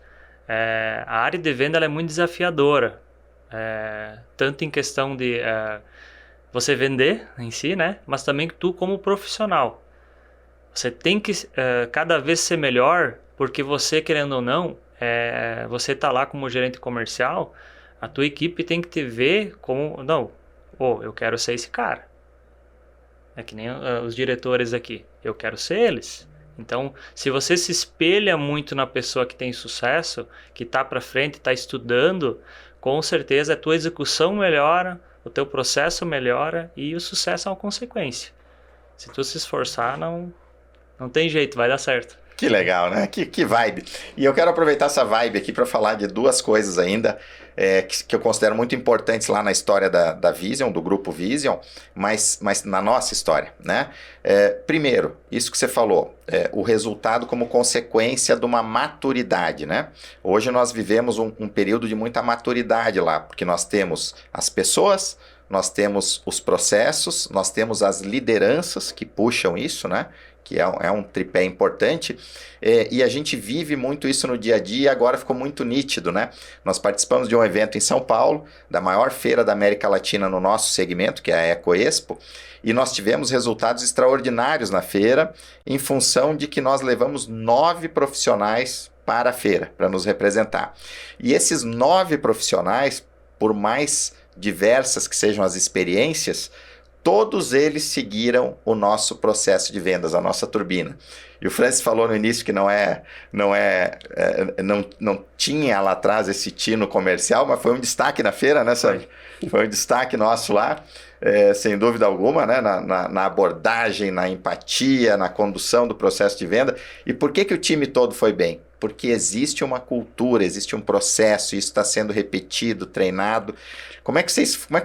S3: a área de venda ela é muito desafiadora. Tanto em questão de você vender em si, né? Mas também tu como profissional. Você tem que cada vez ser melhor, porque você, querendo ou não, você está lá como gerente comercial, a tua equipe tem que te ver como... Não, eu quero ser esse cara. É que nem os diretores aqui. Eu quero ser eles. Então, se você se espelha muito na pessoa que tem sucesso, que está para frente, está estudando, com certeza a tua execução melhora, o teu processo melhora e o sucesso é uma consequência. Se tu se esforçar, não tem jeito, vai dar certo.
S1: Que legal, né? Que vibe. E eu quero aproveitar essa vibe aqui para falar de 2 coisas ainda que eu considero muito importantes lá na história da Vision, do grupo Vision, mas na nossa história, né? Primeiro, isso que você falou, o resultado como consequência de uma maturidade, né? Hoje nós vivemos um período de muita maturidade lá, porque nós temos as pessoas, nós temos os processos, nós temos as lideranças que puxam isso, né? Que é um tripé importante, e a gente vive muito isso no dia a dia e agora ficou muito nítido, né? Nós participamos de um evento em São Paulo, da maior feira da América Latina no nosso segmento, que é a EcoExpo, e nós tivemos resultados extraordinários na feira, em função de que nós levamos 9 profissionais para a feira, para nos representar. E esses 9 profissionais, por mais diversas que sejam as experiências, todos eles seguiram o nosso processo de vendas, a nossa turbina. E o Francis falou no início que não tinha lá atrás esse tino comercial, mas foi um destaque na feira, né, Sandro? Foi um destaque nosso lá, sem dúvida alguma, né? Na abordagem, na empatia, na condução do processo de venda. E por que o time todo foi bem? Porque existe uma cultura, existe um processo, isso está sendo repetido, treinado. Como é que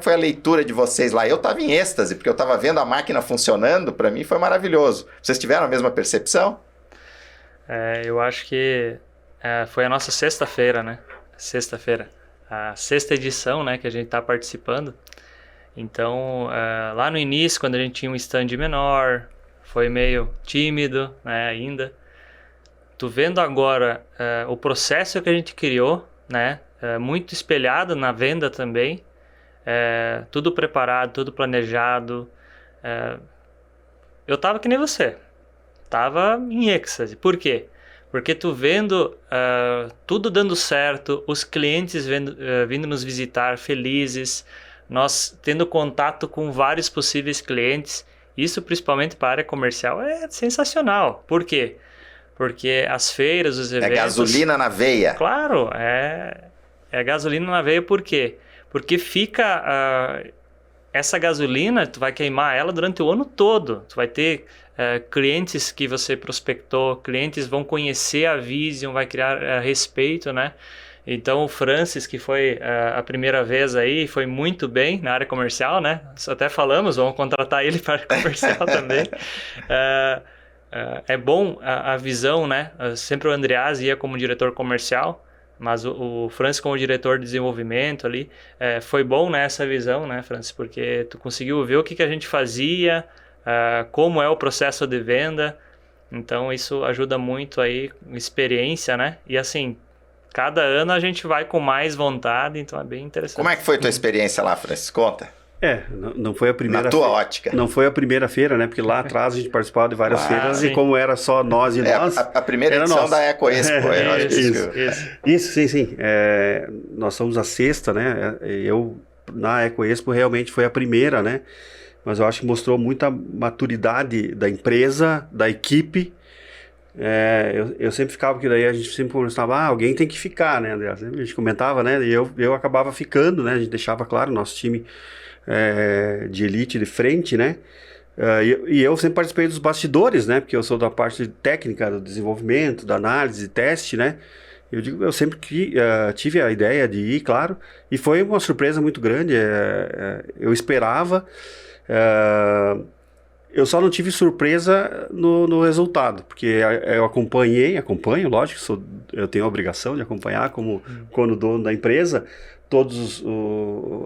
S1: foi a leitura de vocês lá? Eu estava em êxtase, porque eu estava vendo a máquina funcionando, para mim foi maravilhoso. Vocês tiveram a mesma percepção?
S3: Eu acho que foi a nossa sexta-feira, né? Sexta-feira. A 6ª edição, né, que a gente está participando. Então, lá no início, quando a gente tinha um stand menor, foi meio tímido, né, ainda. Tu vendo agora o processo que a gente criou, né, muito espelhado na venda também, tudo preparado, tudo planejado. Eu tava que nem você, tava em êxtase. Por quê? Porque tu vendo tudo dando certo, os clientes vindo nos visitar felizes, nós tendo contato com vários possíveis clientes, isso principalmente para a área comercial é sensacional. Por quê? Porque as feiras, os eventos...
S1: É gasolina na veia.
S3: Claro, é É gasolina na veia por quê? Porque fica... essa gasolina, tu vai queimar ela durante o ano todo. Tu vai ter clientes que você prospectou, clientes vão conhecer a Vision, vai criar respeito, né? Então o Francis, que foi a primeira vez aí, foi muito bem na área comercial, né? Até falamos, vamos contratar ele para a área comercial também. É bom a visão, né? Sempre o Andreas ia como diretor comercial, mas o Francis como diretor de desenvolvimento ali, foi bom, né, essa visão, né, Francis? Porque tu conseguiu ver o que a gente fazia, como é o processo de venda. Então isso ajuda muito aí, experiência, né? E assim, cada ano a gente vai com mais vontade, então é bem interessante.
S1: Como é que foi a tua experiência lá, Francis? Conta.
S2: Não foi a primeira...
S1: Na tua ótica.
S2: Não foi a primeira feira, né? Porque lá atrás a gente participava de várias feiras
S3: sim.
S2: E como era só nós e nós...
S1: A primeira edição
S2: nossa.
S1: Da Eco Expo.
S2: Isso, sim. Nós somos a sexta, né? Eu, na Eco Expo, realmente foi a primeira, né? Mas eu acho que mostrou muita maturidade da empresa, da equipe. Eu sempre ficava, porque daí a gente sempre conversava, alguém tem que ficar, né, André? A gente comentava, né? E eu acabava ficando, né? A gente deixava claro, nosso time de elite de frente, né? E eu sempre participei dos bastidores, né? Porque eu sou da parte técnica, do desenvolvimento, da análise, teste, né? Eu sempre tive a ideia de ir, claro, e foi uma surpresa muito grande. Eu esperava, eu só não tive surpresa no resultado, porque eu acompanho, lógico, eu tenho a obrigação de acompanhar como dono da empresa, todas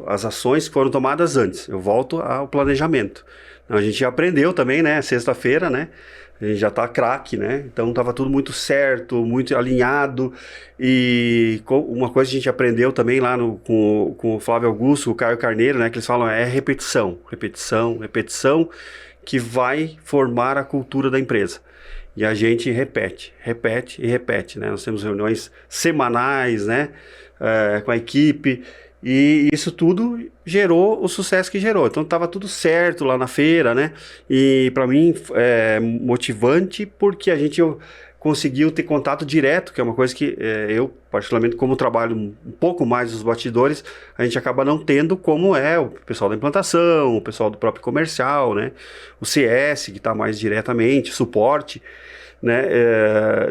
S2: as ações que foram tomadas antes. Eu volto ao planejamento. A gente já aprendeu também, né? Sexta-feira, né? A gente já tá craque, né? Então estava tudo muito certo, muito alinhado. E uma coisa que a gente aprendeu também lá com o Flávio Augusto, o Caio Carneiro, né? Que eles falam repetição, que vai formar a cultura da empresa. E a gente repete, né? Nós temos reuniões semanais, né? Com a equipe, e isso tudo gerou o sucesso que gerou. Então estava tudo certo lá na feira, né? E para mim é motivante porque a gente conseguiu ter contato direto, que é uma coisa que eu, particularmente, como trabalho um pouco mais nos bastidores, a gente acaba não tendo, como é o pessoal da implantação, o pessoal do próprio comercial, né? O CS, que está mais diretamente, suporte, né?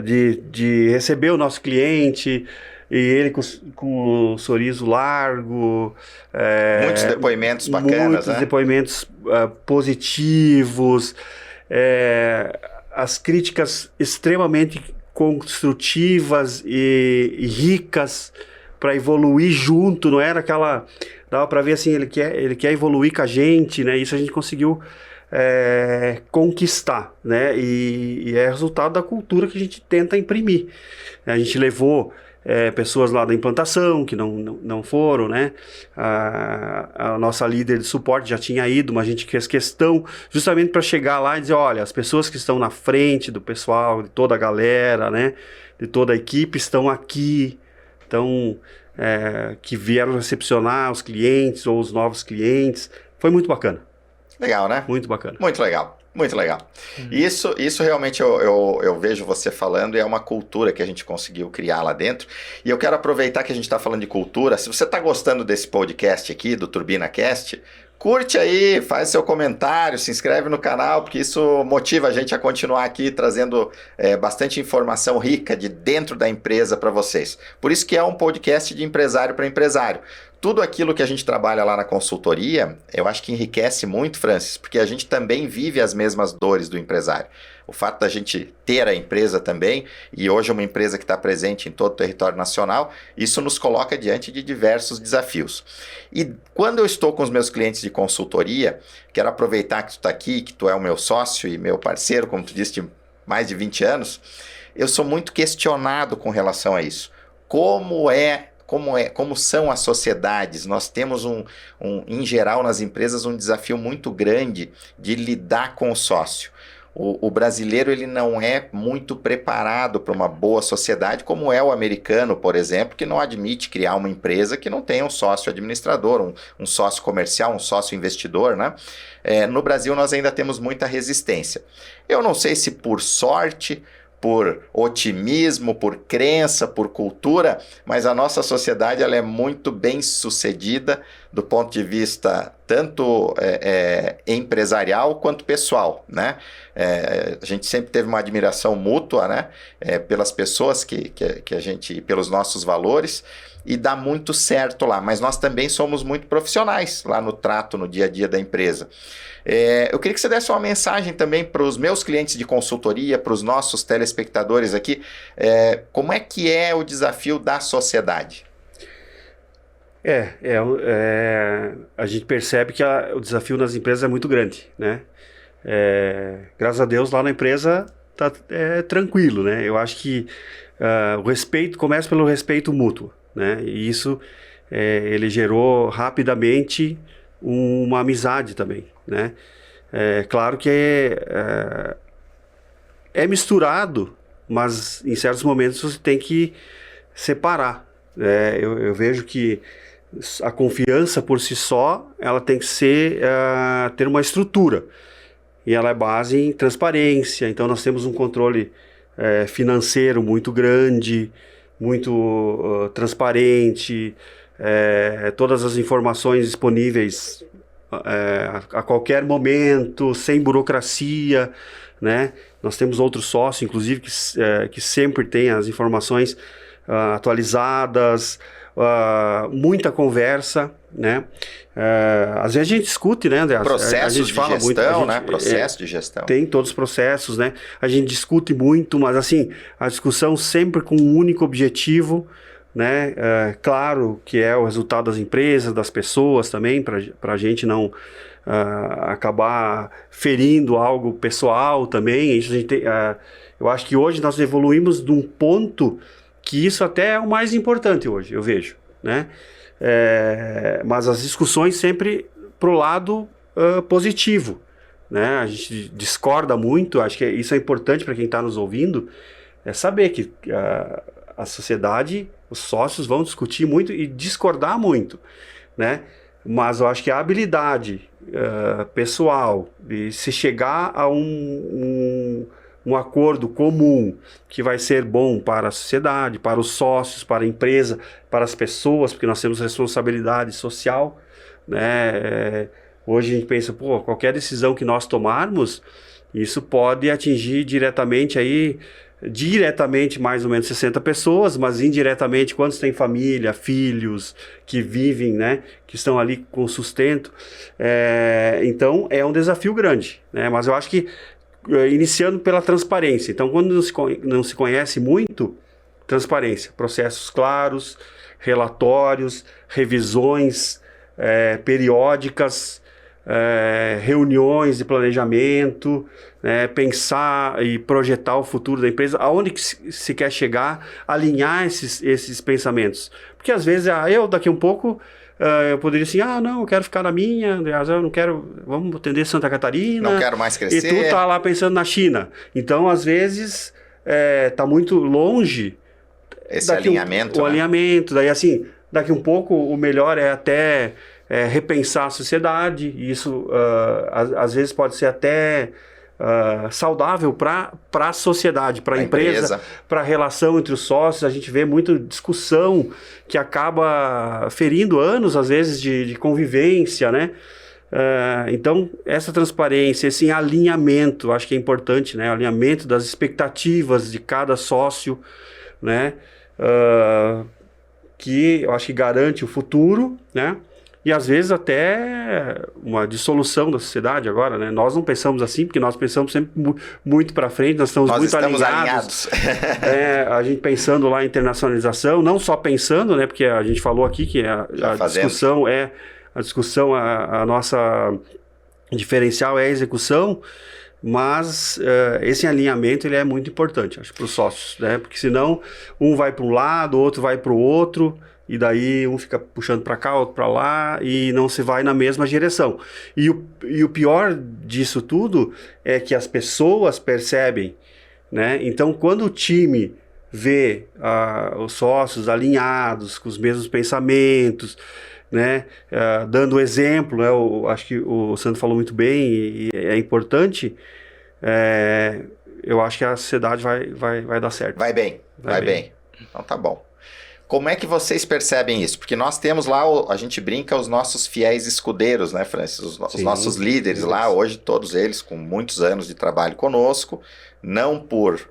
S2: De receber o nosso cliente, e ele com um sorriso largo.
S1: Muitos depoimentos bacanas,
S2: muitos depoimentos positivos. As críticas extremamente construtivas e ricas para evoluir junto, não era aquela... Dava para ver assim, ele quer evoluir com a gente, né? Isso a gente conseguiu conquistar, né? E é resultado da cultura que a gente tenta imprimir. A gente levou pessoas lá da implantação que não foram, né? A nossa líder de suporte já tinha ido, mas a gente fez questão justamente para chegar lá e dizer, olha, as pessoas que estão na frente do pessoal, de toda a galera, né? De toda a equipe estão aqui, que vieram recepcionar os clientes ou os novos clientes. Foi muito bacana.
S1: Legal, né?
S2: Muito bacana.
S1: Muito legal. Muito legal. Isso realmente eu vejo você falando, e é uma cultura que a gente conseguiu criar lá dentro. E eu quero aproveitar que a gente está falando de cultura. Se você está gostando desse podcast aqui, do Turbina Cast, curte aí, faz seu comentário, se inscreve no canal, porque isso motiva a gente a continuar aqui trazendo bastante informação rica de dentro da empresa para vocês. Por isso que é um podcast de empresário para empresário. Tudo aquilo que a gente trabalha lá na consultoria, eu acho que enriquece muito, Francis, porque a gente também vive as mesmas dores do empresário. O fato da gente ter a empresa também, e hoje é uma empresa que está presente em todo o território nacional, isso nos coloca diante de diversos desafios. E quando eu estou com os meus clientes de consultoria, quero aproveitar que tu está aqui, que tu é o meu sócio e meu parceiro, como tu disse, de mais de 20 anos, eu sou muito questionado com relação a isso. Como são as sociedades? Nós temos em geral nas empresas um desafio muito grande de lidar com o sócio. O brasileiro ele não é muito preparado para uma boa sociedade, como é o americano, por exemplo, que não admite criar uma empresa que não tenha um sócio administrador, um sócio comercial, um sócio investidor, né? No Brasil nós ainda temos muita resistência. Eu não sei se por sorte, por otimismo, por crença, por cultura, mas a nossa sociedade ela é muito bem sucedida do ponto de vista tanto empresarial quanto pessoal, né? A gente sempre teve uma admiração mútua, né? Pelas pessoas que a gente, pelos nossos valores, e dá muito certo lá, mas nós também somos muito profissionais lá no trato, no dia a dia da empresa. Eu queria que você desse uma mensagem também para os meus clientes de consultoria, para os nossos telespectadores aqui, como é que é o desafio da sociedade?
S2: A gente percebe que o desafio nas empresas é muito grande, né? Graças a Deus lá na empresa tá tranquilo, né? Eu acho que o respeito começa pelo respeito mútuo, né? E isso ele gerou rapidamente uma amizade também, né? Claro que é misturado, mas em certos momentos você tem que separar. Eu vejo que a confiança por si só, ela tem que ter uma estrutura. E ela é base em transparência. Então nós temos um controle financeiro muito grande, muito transparente, todas as informações disponíveis a qualquer momento, sem burocracia, né? Nós temos outro sócio, inclusive, que sempre tem as informações atualizadas, muita conversa, né? Às vezes a gente discute, né, André?
S1: Processos
S2: a gente
S1: de
S2: fala
S1: gestão,
S2: muito,
S1: né? Processo de gestão.
S2: Tem todos os processos, né? A gente discute muito, mas assim, a discussão sempre com um único objetivo, né? Claro que é o resultado das empresas, das pessoas também, para a gente não acabar ferindo algo pessoal também. Isso a gente tem, eu acho que hoje nós evoluímos de um ponto que isso até é o mais importante hoje, eu vejo, né? Mas as discussões sempre pro lado positivo, né? A gente discorda muito, acho que isso é importante para quem está nos ouvindo, saber que a sociedade, os sócios vão discutir muito e discordar muito, né? Mas eu acho que a habilidade pessoal de se chegar a um acordo comum que vai ser bom para a sociedade, para os sócios, para a empresa, para as pessoas, porque nós temos responsabilidade social, né? Hoje a gente pensa, qualquer decisão que nós tomarmos, isso pode atingir diretamente mais ou menos 60 pessoas, mas indiretamente quantos têm família, filhos, que vivem, né, que estão ali com sustento. Então é um desafio grande, né? Mas eu acho que iniciando pela transparência. Então, quando não se conhece muito, transparência, processos claros, relatórios, revisões periódicas, reuniões de planejamento, pensar e projetar o futuro da empresa, aonde que se quer chegar, alinhar esses pensamentos. Porque às vezes, eu daqui um pouco, eu poderia assim, não, eu quero ficar na minha, eu não quero, vamos atender Santa Catarina.
S1: Não quero mais crescer.
S2: E tu tá lá pensando na China. Então, às vezes, tá muito longe
S1: esse alinhamento.
S2: O alinhamento. Daí, assim, daqui um pouco, o melhor é até repensar a sociedade. E isso, às vezes, pode ser até saudável para a sociedade, para a empresa, para a relação entre os sócios. A gente vê muita discussão que acaba ferindo anos, às vezes, de convivência, né? Então, essa transparência, esse alinhamento, acho que é importante, né? Alinhamento das expectativas de cada sócio, né? Que eu acho que garante o futuro, né? E às vezes até uma dissolução da sociedade agora, né? Nós não pensamos assim, porque nós pensamos sempre muito para frente, nós estamos muito alinhados. A gente pensando lá em internacionalização, não só pensando, né? Porque a gente falou aqui que a discussão, a nossa diferencial é a execução, mas esse alinhamento ele é muito importante, acho, para os sócios, né? Porque senão um vai para um lado, o outro vai para o outro, e daí um fica puxando para cá, outro para lá, e não se vai na mesma direção. E o pior disso tudo é que as pessoas percebem, né? Então, quando o time vê os sócios alinhados, com os mesmos pensamentos, né? Dando exemplo, né? Acho que o Sandro falou muito bem, e é importante, eu acho que a sociedade vai dar certo.
S1: Vai bem. Então tá bom. Como é que vocês percebem isso? Porque nós temos lá, a gente brinca, os nossos fiéis escudeiros, né, Francis? Os nossos líderes lá, hoje todos eles com muitos anos de trabalho conosco, não por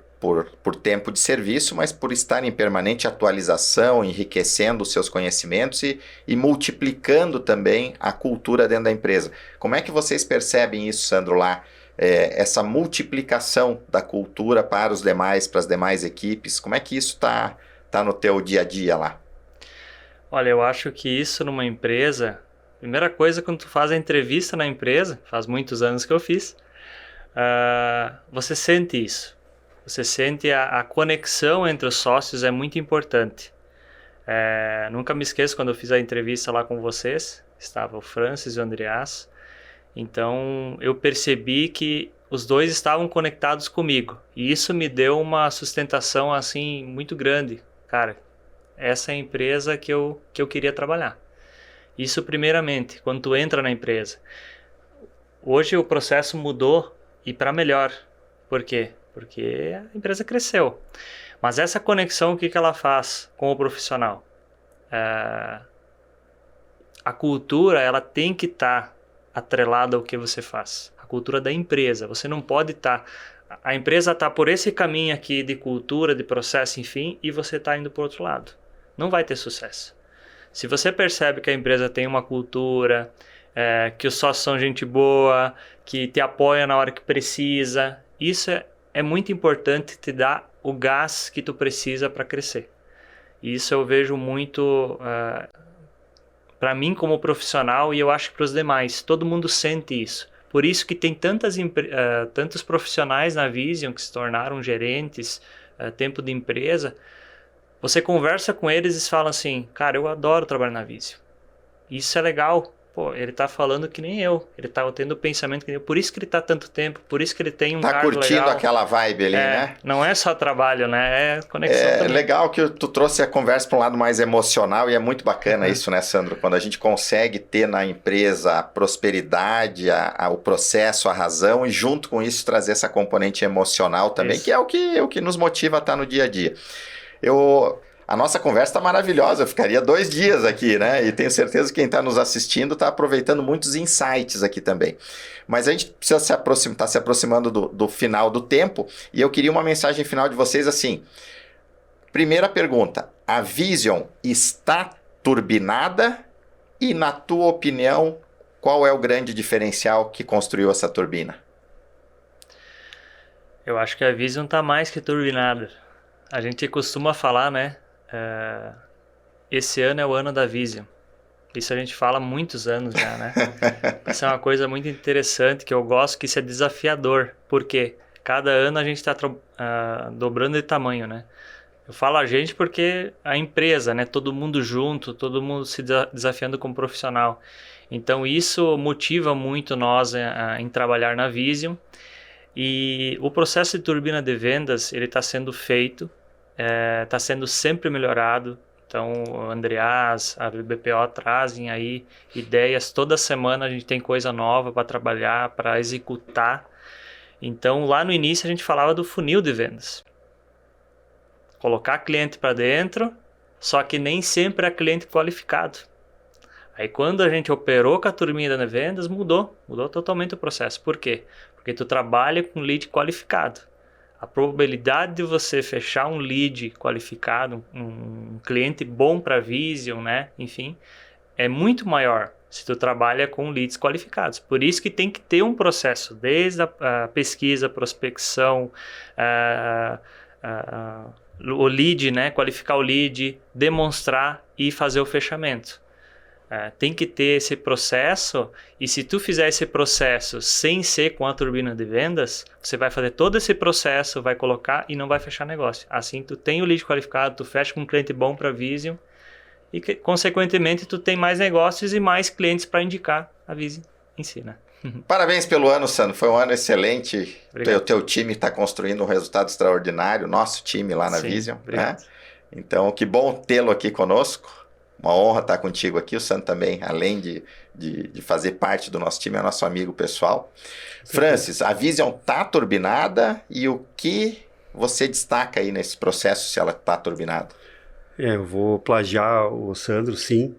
S1: tempo de serviço, mas por estar em permanente atualização, enriquecendo os seus conhecimentos e multiplicando também a cultura dentro da empresa. Como é que vocês percebem isso, Sandro, lá? Essa multiplicação da cultura para as demais equipes, como é que isso está no teu dia a dia lá?
S3: Olha, eu acho que isso numa empresa, primeira coisa, quando tu faz a entrevista na empresa, faz muitos anos que eu fiz, você sente isso. Você sente a conexão entre os sócios é muito importante. Nunca me esqueço quando eu fiz a entrevista lá com vocês, estava o Francis e o Andreas. Então, eu percebi que os dois estavam conectados comigo. E isso me deu uma sustentação, assim, muito grande. Cara, essa é a empresa que eu queria trabalhar. Isso primeiramente, quando tu entra na empresa. Hoje o processo mudou e para melhor. Por quê? Porque a empresa cresceu. Mas essa conexão, o que ela faz com o profissional? A cultura, ela tem que estar atrelada ao que você faz. A cultura da empresa. Você não pode estar... A empresa está por esse caminho aqui de cultura, de processo, enfim, e você está indo para o outro lado. Não vai ter sucesso. Se você percebe que a empresa tem uma cultura, que os sócios são gente boa, que te apoia na hora que precisa, isso é muito importante, te dar o gás que tu precisa para crescer. Isso eu vejo muito... para mim como profissional e eu acho que para os demais, todo mundo sente isso. Por isso que tem tantos profissionais na Vision que se tornaram gerentes, tempo de empresa. Você conversa com eles e fala assim, cara, eu adoro trabalhar na Vision. Isso é legal. Pô, ele tá falando que nem eu. Ele tá tendo pensamento que nem eu. Por isso que ele tá tanto tempo. Por isso que ele tem um cargo legal. Tá
S1: curtindo aquela vibe ali, né?
S3: Não é só trabalho, né? É conexão também.
S1: É legal que tu trouxe a conversa para um lado mais emocional e é muito bacana isso, né, Sandro? Quando a gente consegue ter na empresa a prosperidade, o processo, a razão e junto com isso trazer essa componente emocional também, isso. Que é o que nos motiva a estar no dia a dia. A nossa conversa está maravilhosa, eu ficaria 2 dias aqui, né? E tenho certeza que quem está nos assistindo está aproveitando muitos insights aqui também. Mas a gente precisa tá se aproximando do final do tempo e eu queria uma mensagem final de vocês assim. Primeira pergunta, a Vision está turbinada? E na tua opinião, qual é o grande diferencial que construiu essa turbina?
S3: Eu acho que a Vision está mais que turbinada. A gente costuma falar, né? Esse ano é o ano da Vision. Isso a gente fala há muitos anos já, né? Isso é uma coisa muito interessante que eu gosto, que isso é desafiador. Por quê? Cada ano a gente está dobrando de tamanho, né? Eu falo a gente porque a empresa, né? Todo mundo junto, todo mundo se desafiando como profissional. Então isso motiva muito nós em trabalhar na Vision. E o processo de turbina de vendas, ele está sendo feito, está sendo sempre melhorado. Então, o Andreas, a BPO trazem aí ideias. Toda semana a gente tem coisa nova para trabalhar, para executar. Então, lá no início a gente falava do funil de vendas. Colocar cliente para dentro, só que nem sempre é cliente qualificado. Aí quando a gente operou com a turbina de vendas, mudou totalmente o processo. Por quê? Porque tu trabalha com lead qualificado. A probabilidade de você fechar um lead qualificado, um cliente bom para a Vision, né? Enfim, é muito maior se tu trabalha com leads qualificados. Por isso que tem que ter um processo, desde a pesquisa, prospecção, o lead, né? Qualificar o lead, demonstrar e fazer o fechamento. Tem que ter esse processo, e se tu fizer esse processo sem ser com a turbina de vendas, você vai fazer todo esse processo, vai colocar e não vai fechar negócio. Assim tu tem o lead qualificado, tu fecha com um cliente bom para a Vision e consequentemente tu tem mais negócios e mais clientes para indicar a Vision em si, né?
S1: Parabéns pelo ano, Sandro, foi um ano excelente.
S3: Obrigado.
S1: O teu time está construindo um resultado extraordinário, nosso time lá na
S3: Sim,
S1: Vision,
S3: obrigado.
S1: Né? Então que bom tê-lo aqui conosco. Uma honra estar contigo aqui. O Sandro também, além de fazer parte do nosso time, é nosso amigo pessoal. Francis, a Vision está turbinada e o que você destaca aí nesse processo se ela está turbinada?
S2: Eu vou plagiar o Sandro, sim.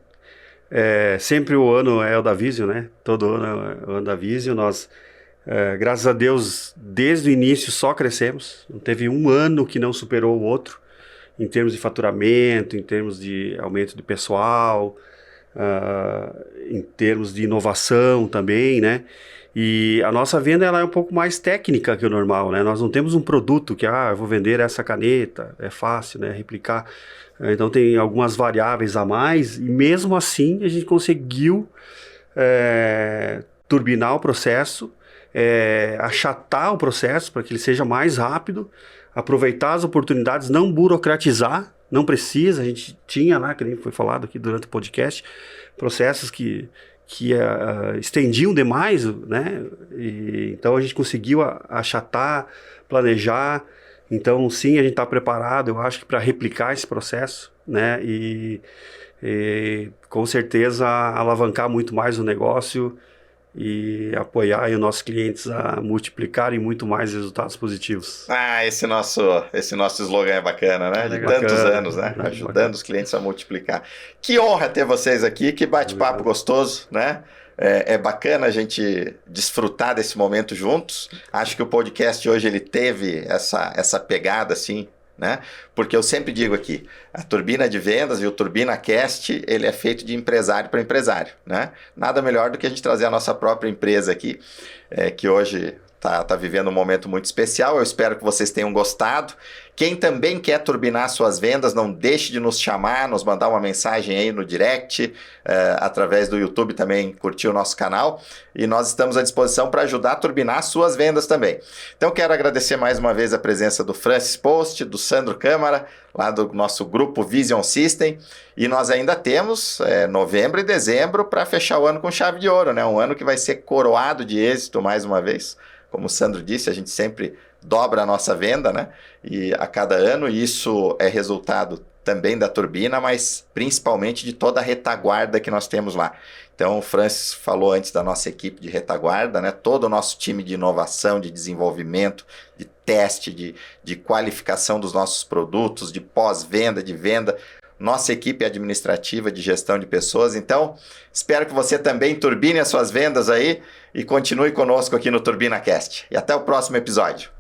S2: Sempre o ano é o da Vision, né? Todo ano é o ano da Vision. Nós, graças a Deus, desde o início só crescemos. Não teve um ano que não superou o outro, em termos de faturamento, em termos de aumento de pessoal, em termos de inovação também, né? E a nossa venda ela é um pouco mais técnica que o normal, né? Nós não temos um produto que, eu vou vender essa caneta, é fácil, né? Replicar. Então tem algumas variáveis a mais e mesmo assim a gente conseguiu turbinar o processo, achatar o processo para que ele seja mais rápido, aproveitar as oportunidades, não burocratizar, não precisa, a gente tinha lá, que nem foi falado aqui durante o podcast, processos que estendiam demais, né? Então a gente conseguiu achatar, planejar. Então sim, a gente está preparado, eu acho que para replicar esse processo, né? E com certeza alavancar muito mais o negócio e apoiar aí os nossos clientes a multiplicarem muito mais resultados positivos.
S1: Esse nosso slogan é bacana, né? De tantos anos, né? Ajudando os clientes a multiplicar. Que honra ter vocês aqui, que bate-papo gostoso, né? É bacana a gente desfrutar desse momento juntos. Acho que o podcast hoje ele teve essa pegada assim, né? Porque eu sempre digo aqui, a Turbina de Vendas e o Turbina Cast, ele é feito de empresário para empresário, né? Nada melhor do que a gente trazer a nossa própria empresa aqui, que hoje tá vivendo um momento muito especial. Eu espero que vocês tenham gostado. Quem também quer turbinar suas vendas, não deixe de nos chamar, nos mandar uma mensagem aí no direct, através do YouTube também, curtir o nosso canal. E nós estamos à disposição para ajudar a turbinar suas vendas também. Então quero agradecer mais uma vez a presença do Francis Post, do Sandro Câmara, lá do nosso grupo Vision System. E nós ainda temos novembro e dezembro para fechar o ano com chave de ouro, né? Um ano que vai ser coroado de êxito mais uma vez. Como o Sandro disse, a gente sempre dobra a nossa venda, né? E a cada ano, e isso é resultado também da turbina, mas principalmente de toda a retaguarda que nós temos lá. Então, o Francis falou antes da nossa equipe de retaguarda, né? Todo o nosso time de inovação, de desenvolvimento, de teste, de qualificação dos nossos produtos, de pós-venda, de venda, nossa equipe administrativa de gestão de pessoas. Então, espero que você também turbine as suas vendas aí e continue conosco aqui no Turbina Cast. E até o próximo episódio.